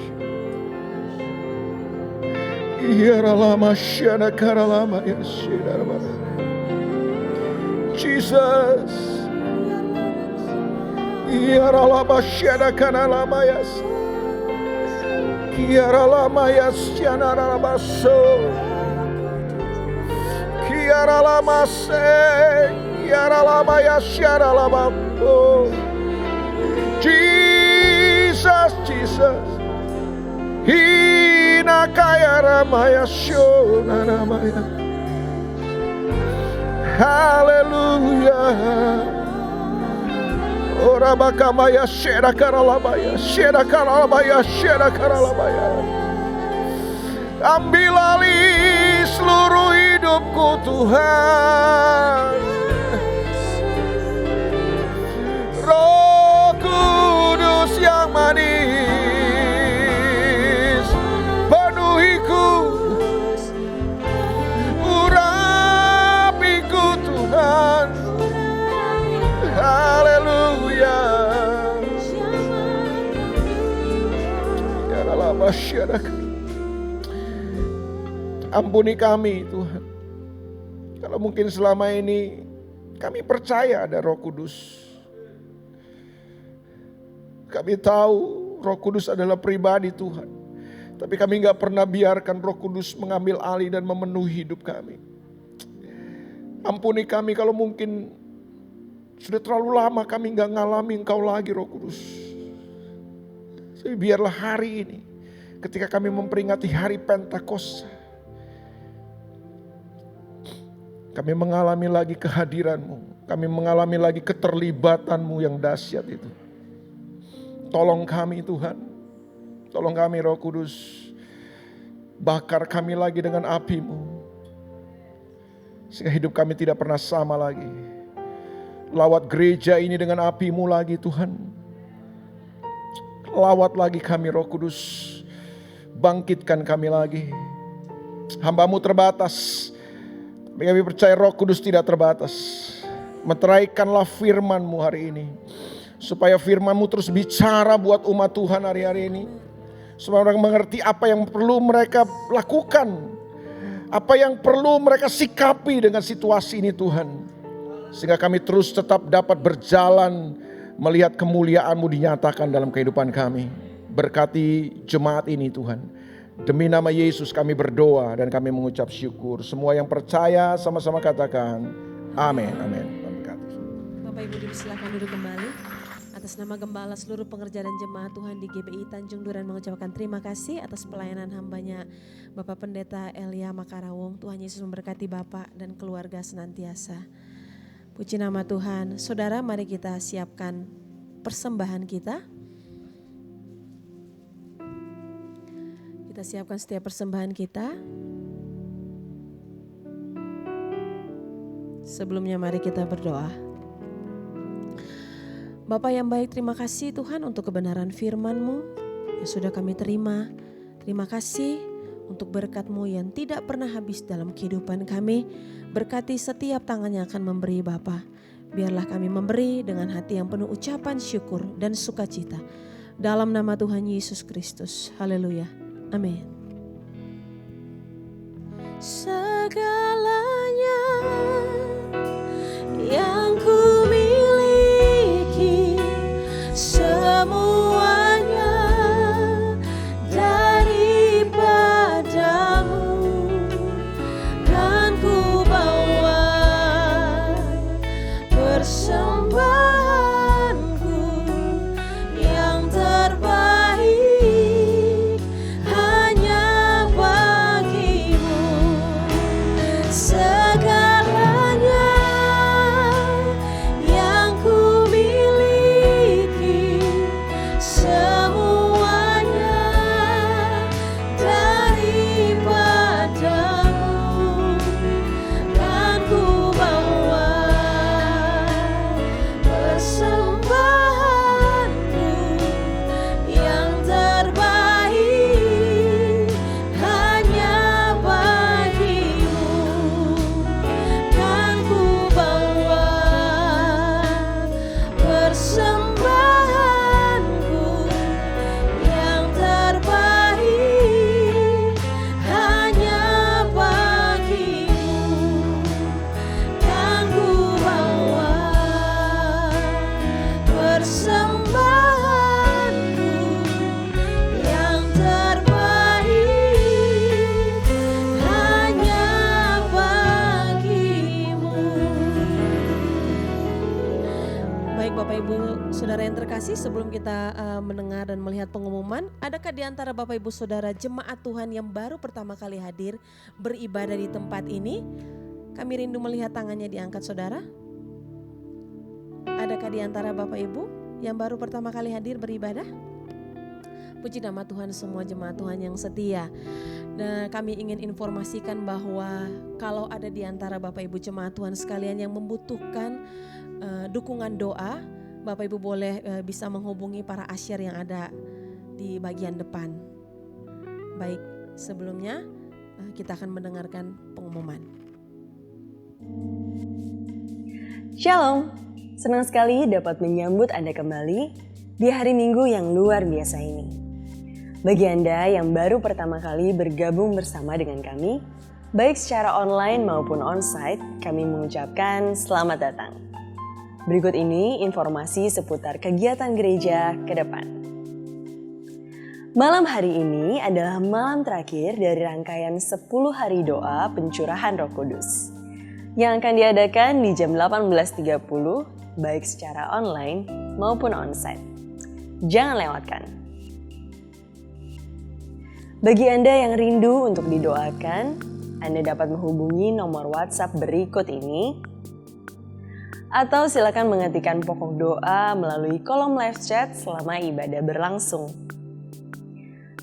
Jesus, Jesus, Hina kaya ramaya shona ramaya. Hallelujah. Ora bakamaya shera karalabaya, shera karalabaya, shera karalabaya. Ambil alih seluruh hidupku Tuhan. Ampuni kami Tuhan. Kalau mungkin selama ini kami percaya ada Roh Kudus. Kami tahu Roh Kudus adalah pribadi Tuhan. Tapi kami gak pernah biarkan Roh Kudus mengambil alih dan memenuhi hidup kami. Ampuni kami kalau mungkin sudah terlalu lama kami gak ngalami Engkau lagi Roh Kudus. Jadi biarlah hari ini ketika kami memperingati hari Pentakosta, kami mengalami lagi kehadiran-Mu. Kami mengalami lagi keterlibatan-Mu yang dahsyat itu. Tolong kami Tuhan. Tolong kami Roh Kudus. Bakar kami lagi dengan api-Mu. Sehingga hidup kami tidak pernah sama lagi. Lawat gereja ini dengan api-Mu lagi Tuhan. Lawat lagi kami Roh Kudus. Bangkitkan kami lagi. Hamba-Mu terbatas. Kami percaya Roh Kudus tidak terbatas. Meteraikanlah firman-Mu hari ini. Supaya firman-Mu terus bicara buat umat Tuhan hari-hari ini. Supaya orang mengerti apa yang perlu mereka lakukan. Apa yang perlu mereka sikapi dengan situasi ini Tuhan. Sehingga kami terus tetap dapat berjalan melihat kemuliaan-Mu dinyatakan dalam kehidupan kami. Berkati jemaat ini Tuhan. Demi nama Yesus kami berdoa dan kami mengucap syukur. Semua yang percaya sama-sama katakan amin. Amin. Bapak Ibu silakan duduk kembali. Atas nama Gembala seluruh pengerja dan jemaat Tuhan di GBI Tanjung Duren mengucapkan terima kasih atas pelayanan hambanya Bapak Pendeta Elia Makarawung. Tuhan Yesus memberkati Bapak dan keluarga senantiasa. Puji nama Tuhan. Saudara, mari kita siapkan persembahan kita. Kita siapkan setiap persembahan kita. Sebelumnya mari kita berdoa. Bapa yang baik, terima kasih Tuhan untuk kebenaran firman-Mu yang sudah kami terima. Terima kasih untuk berkat-Mu yang tidak pernah habis dalam kehidupan kami. Berkati setiap tangan yang akan memberi Bapa. Biarlah kami memberi dengan hati yang penuh ucapan syukur dan sukacita. Dalam nama Tuhan Yesus Kristus. Haleluya. Amin. Segalanya yang ku miliki, semuanya daripadamu, kan ku bawa persembahanku yang terbaik hanya bagimu. Segalanya yang ku miliki, semuanya daripadamu, kan ku bawa persembahanku yang terbaik hanya bagimu, kan ku bawa persembahanku yang terbaik hanya bagimu, kan ku bawa persembahanku yang terbaik hanya bagimu. Baik Bapak Ibu Saudara yang terkasih, sebelum kita mendengar dan melihat pengumuman, adakah di antara Bapak Ibu Saudara jemaat Tuhan yang baru pertama kali hadir beribadah di tempat ini? Kami rindu melihat tangannya diangkat Saudara. Adakah di antara Bapak Ibu yang baru pertama kali hadir beribadah? Puji nama Tuhan, semua jemaat Tuhan yang setia. Nah, kami ingin informasikan bahwa kalau ada di antara Bapak Ibu jemaat Tuhan sekalian yang membutuhkan dukungan doa, Bapak Ibu boleh bisa menghubungi para asyir yang ada di bagian depan. Baik, sebelumnya kita akan mendengarkan pengumuman. Shalom, senang sekali dapat menyambut Anda kembali di hari Minggu yang luar biasa ini. Bagi Anda yang baru pertama kali bergabung bersama dengan kami, baik secara online maupun onsite, kami mengucapkan selamat datang. Berikut ini informasi seputar kegiatan gereja ke depan. Malam hari ini adalah malam terakhir dari rangkaian 10 hari doa pencurahan Roh Kudus yang akan diadakan di jam 18.30 baik secara online maupun onsite. Jangan lewatkan. Bagi Anda yang rindu untuk didoakan, Anda dapat menghubungi nomor WhatsApp berikut ini, atau silakan mengetikkan pokok doa melalui kolom live chat selama ibadah berlangsung.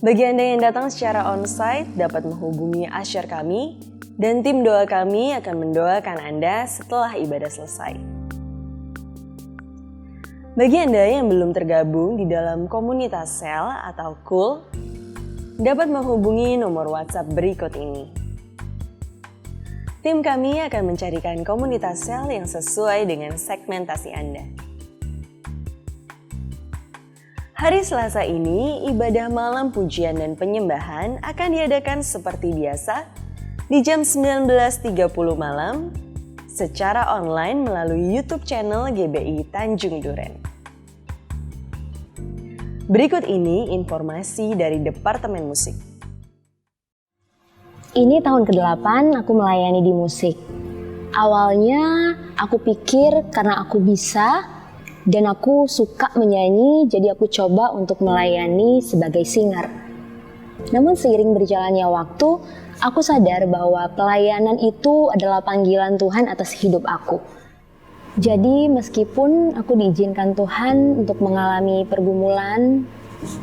Bagi Anda yang datang secara onsite, dapat menghubungi asyar kami, dan tim doa kami akan mendoakan Anda setelah ibadah selesai. Bagi Anda yang belum tergabung di dalam komunitas sel atau KUL, dapat menghubungi nomor WhatsApp berikut ini. Tim kami akan mencarikan komunitas sel yang sesuai dengan segmentasi Anda. Hari Selasa ini, ibadah malam pujian dan penyembahan akan diadakan seperti biasa di jam 19.30 malam secara online melalui YouTube channel GBI Tanjung Duren. Berikut ini informasi dari Departemen Musik. Ini tahun ke-8 aku melayani di musik. Awalnya aku pikir karena aku bisa dan aku suka menyanyi, jadi aku coba untuk melayani sebagai singer. Namun seiring berjalannya waktu, aku sadar bahwa pelayanan itu adalah panggilan Tuhan atas hidup aku. Jadi meskipun aku diizinkan Tuhan untuk mengalami pergumulan,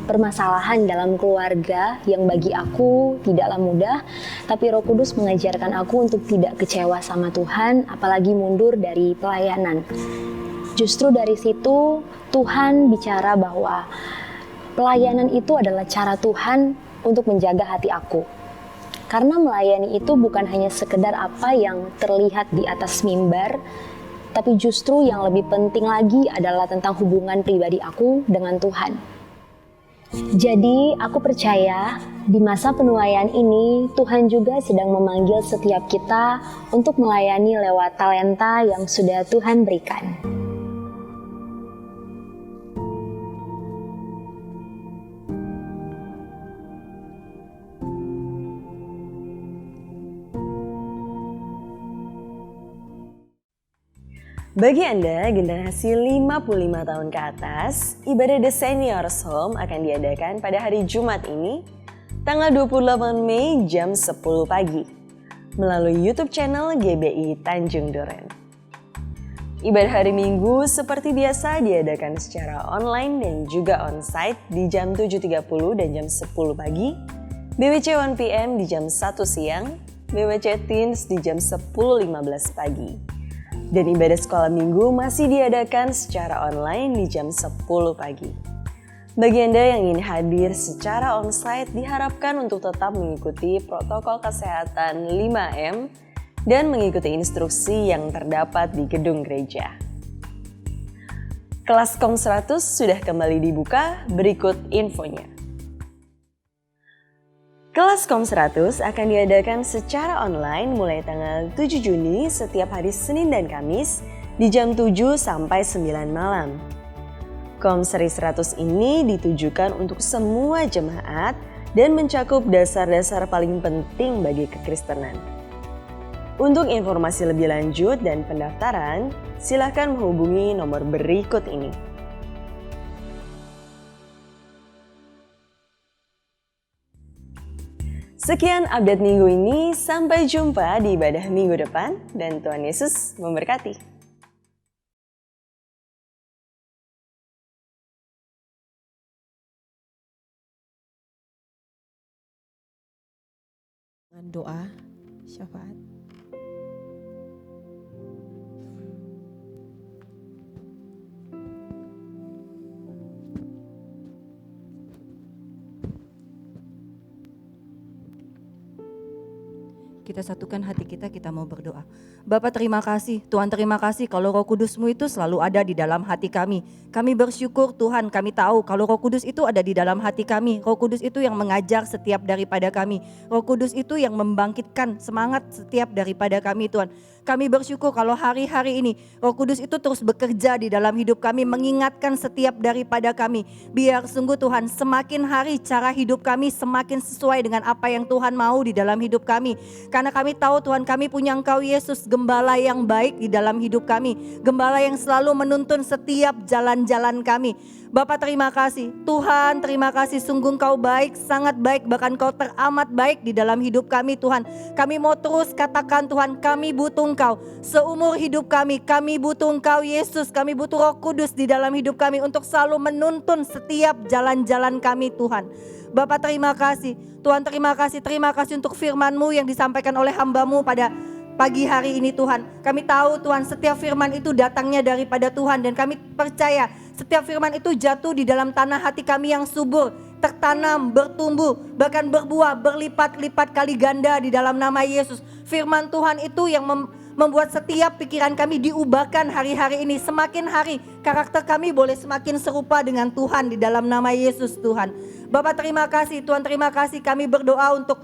permasalahan dalam keluarga yang bagi aku tidaklah mudah, tapi Roh Kudus mengajarkan aku untuk tidak kecewa sama Tuhan, apalagi mundur dari pelayanan. Justru dari situ Tuhan bicara bahwa pelayanan itu adalah cara Tuhan untuk menjaga hati aku. Karena melayani itu bukan hanya sekedar apa yang terlihat di atas mimbar, tapi justru yang lebih penting lagi adalah tentang hubungan pribadi aku dengan Tuhan. Jadi aku percaya di masa penuaian ini Tuhan juga sedang memanggil setiap kita untuk melayani lewat talenta yang sudah Tuhan berikan. Bagi Anda generasi 55 tahun ke atas, ibadah The Seniors Home akan diadakan pada hari Jumat ini, tanggal 28 Mei jam 10 pagi, melalui YouTube channel GBI Tanjung Duren. Ibadah hari Minggu seperti biasa diadakan secara online dan juga onsite di jam 7.30 dan jam 10 pagi, BWC 1 PM di jam 1 siang, BWC Teens di jam 10.15 pagi. Dan ibadah sekolah minggu masih diadakan secara online di jam 10 pagi. Bagi Anda yang ingin hadir secara onsite diharapkan untuk tetap mengikuti protokol kesehatan 5M dan mengikuti instruksi yang terdapat di gedung gereja. Kelas Kom 100 sudah kembali dibuka, berikut infonya. Kelas Kom 100 akan diadakan secara online mulai tanggal 7 Juni setiap hari Senin dan Kamis di jam 7 sampai 9 malam. Kom Seri 100 ini ditujukan untuk semua jemaat dan mencakup dasar-dasar paling penting bagi kekristenan. Untuk informasi lebih lanjut dan pendaftaran, silakan menghubungi nomor berikut ini. Sekian update minggu ini, sampai jumpa di ibadah minggu depan dan Tuhan Yesus memberkati. Dengan doa syafaat. kita satukan hati kita mau berdoa. Bapa terima kasih, Tuhan terima kasih kalau Roh Kudus-Mu itu selalu ada di dalam hati kami. Kami bersyukur Tuhan, kami tahu kalau Roh Kudus itu ada di dalam hati kami. Roh Kudus itu yang mengajar setiap daripada kami. Roh Kudus itu yang membangkitkan semangat setiap daripada kami Tuhan. Kami bersyukur kalau hari-hari ini Roh Kudus itu terus bekerja di dalam hidup kami, mengingatkan setiap daripada kami. Biar sungguh Tuhan semakin hari cara hidup kami semakin sesuai dengan apa yang Tuhan mau di dalam hidup kami. Karena kami tahu Tuhan kami punya Engkau Yesus, gembala yang baik di dalam hidup kami. Gembala yang selalu menuntun setiap jalan-jalan kami. Bapak terima kasih, Tuhan terima kasih, sungguh Engkau baik, sangat baik, bahkan Engkau teramat baik di dalam hidup kami Tuhan. Kami mau terus katakan Tuhan, kami butuh Engkau seumur hidup kami butuh Engkau Yesus, kami butuh Roh Kudus di dalam hidup kami untuk selalu menuntun setiap jalan-jalan kami Tuhan. Bapak terima kasih, Tuhan terima kasih untuk firman-Mu yang disampaikan oleh hamba-Mu pada pagi hari ini Tuhan. Kami tahu Tuhan setiap firman itu datangnya daripada Tuhan dan kami percaya setiap firman itu jatuh di dalam tanah hati kami yang subur, tertanam, bertumbuh, bahkan berbuah, berlipat-lipat kali ganda di dalam nama Yesus. Firman Tuhan itu yang membuat setiap pikiran kami diubahkan hari-hari ini. Semakin hari karakter kami boleh semakin serupa dengan Tuhan di dalam nama Yesus Tuhan. Bapak terima kasih, Tuhan terima kasih. Kami berdoa untuk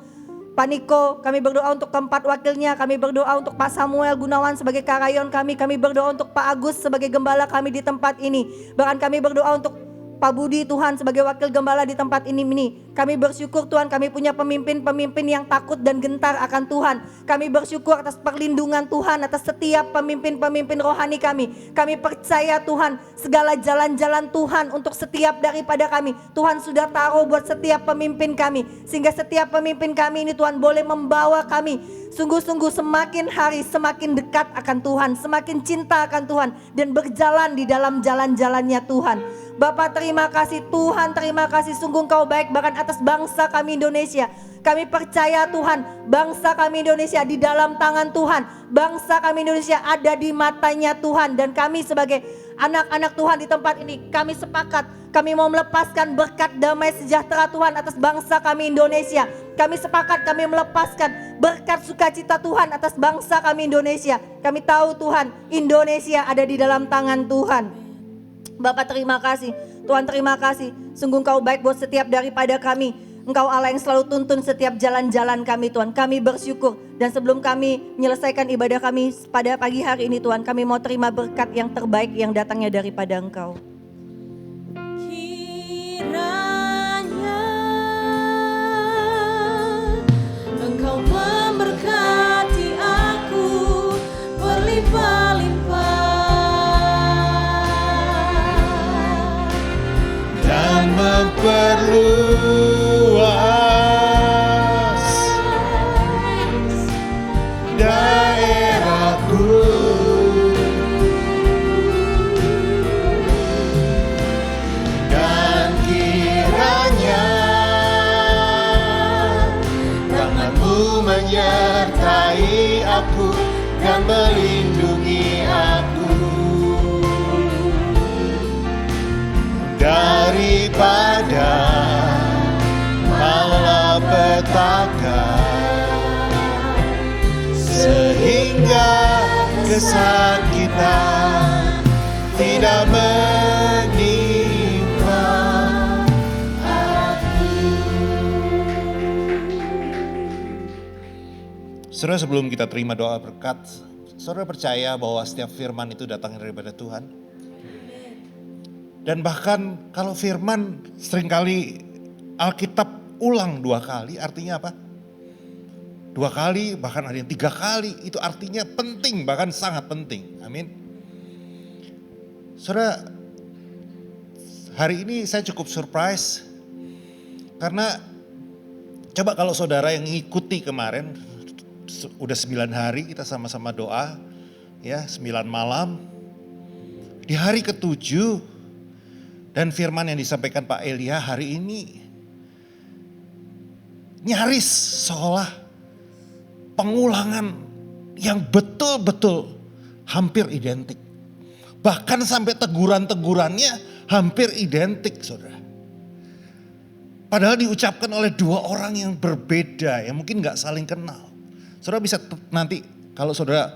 Pak Niko, kami berdoa untuk keempat wakilnya, kami berdoa untuk Pak Samuel Gunawan sebagai karayon kami berdoa untuk Pak Agus sebagai gembala kami di tempat ini. Bahkan kami berdoa untuk Pak Budi Tuhan sebagai wakil gembala di tempat ini. Kami bersyukur Tuhan kami punya pemimpin-pemimpin yang takut dan gentar akan Tuhan. Kami bersyukur atas perlindungan Tuhan atas setiap pemimpin-pemimpin rohani kami. Kami percaya Tuhan segala jalan-jalan Tuhan untuk setiap daripada kami. Tuhan sudah taruh buat setiap pemimpin kami. Sehingga setiap pemimpin kami ini Tuhan boleh membawa kami sungguh-sungguh semakin hari semakin dekat akan Tuhan. Semakin cinta akan Tuhan dan berjalan di dalam jalan-jalannya Tuhan. Bapak terima kasih, Tuhan terima kasih, sungguh Engkau baik bahkan atas bangsa kami Indonesia. Kami percaya Tuhan, bangsa kami Indonesia di dalam tangan Tuhan. Bangsa kami Indonesia ada di matanya Tuhan. Dan kami sebagai anak-anak Tuhan di tempat ini, kami sepakat, kami mau melepaskan berkat damai sejahtera Tuhan atas bangsa kami Indonesia. Kami sepakat, kami melepaskan berkat sukacita Tuhan atas bangsa kami Indonesia. Kami tahu Tuhan, Indonesia ada di dalam tangan Tuhan. Bapak terima kasih, Tuhan terima kasih. Sungguh Engkau baik buat setiap daripada kami. Engkau Allah yang selalu tuntun setiap jalan-jalan kami Tuhan. Kami bersyukur dan sebelum kami menyelesaikan ibadah kami pada pagi hari ini Tuhan, kami mau terima berkat yang terbaik yang datangnya daripada Engkau. Kiranya Engkau memberkati aku berlimpah-limpah dan memperluas daerahku, dan kiranya tangan-Mu menyertai aku dan melindungi aku daripada malapetaka, sehingga kesakitan tidak menimpa aku. Saudara, sebelum kita terima doa berkat, saudara percaya bahwa setiap firman itu datang daripada Tuhan? Dan bahkan kalau firman seringkali Alkitab ulang 2 kali, artinya apa? 2 kali, bahkan ada yang 3 kali, itu artinya penting, bahkan sangat penting. Amin. Saudara, hari ini saya cukup surprise karena coba kalau saudara yang ngikuti kemarin, udah 9 hari kita sama-sama doa, ya 9 malam, di hari ke-7 dan firman yang disampaikan Pak Elia hari ini nyaris seolah pengulangan yang betul-betul hampir identik. Bahkan sampai teguran-tegurannya hampir identik, saudara. Padahal diucapkan oleh 2 orang yang berbeda, yang mungkin gak saling kenal. Saudara bisa nanti kalau saudara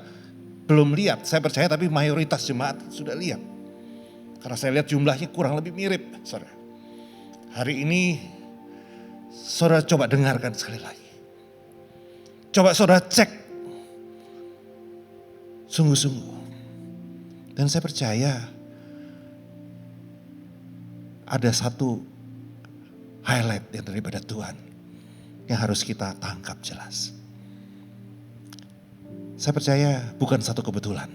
belum lihat, saya percaya tapi mayoritas jemaat sudah lihat. Karena saya lihat jumlahnya kurang lebih mirip, saudara. Hari ini saudara coba dengarkan sekali lagi. Coba saudara cek sungguh-sungguh. Dan saya percaya ada satu highlight yang daripada Tuhan yang harus kita tangkap jelas. Saya percaya bukan satu kebetulan.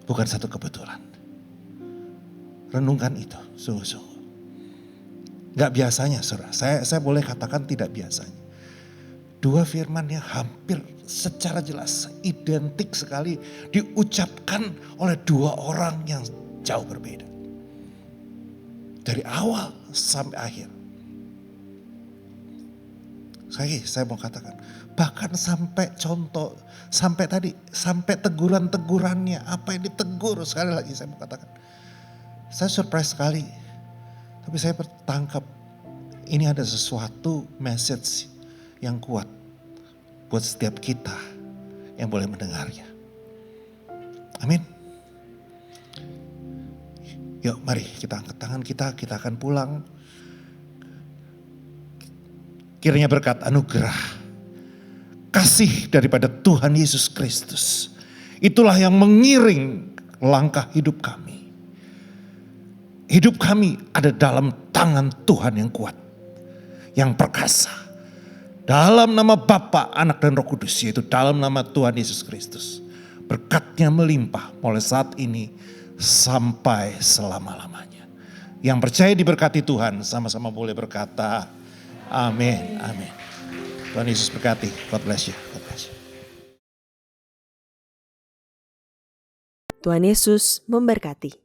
Bukan satu kebetulan. Renungkan itu sungguh-sungguh. Gak biasanya saudara, saya boleh katakan tidak biasanya. Dua firman yang hampir secara jelas, identik sekali diucapkan oleh dua orang yang jauh berbeda. Dari awal sampai akhir. Saya mau katakan, bahkan sampai contoh, sampai teguran-tegurannya, apa yang ditegur sekali lagi saya mau katakan. Saya surprise sekali, tapi saya bertangkap ini ada sesuatu message yang kuat buat setiap kita yang boleh mendengarnya. Amin. Yuk mari kita angkat tangan kita akan pulang. Kiranya berkat anugerah, kasih daripada Tuhan Yesus Kristus. Itulah yang mengiring langkah hidup kami. Hidup kami ada dalam tangan Tuhan yang kuat, yang perkasa. Dalam nama Bapa, Anak dan Roh Kudus, yaitu dalam nama Tuhan Yesus Kristus. Berkatnya melimpah mulai saat ini sampai selama-lamanya. Yang percaya diberkati Tuhan sama-sama boleh berkata, amin, amin. Tuhan Yesus berkati. God bless you. God bless you. Tuhan Yesus memberkati.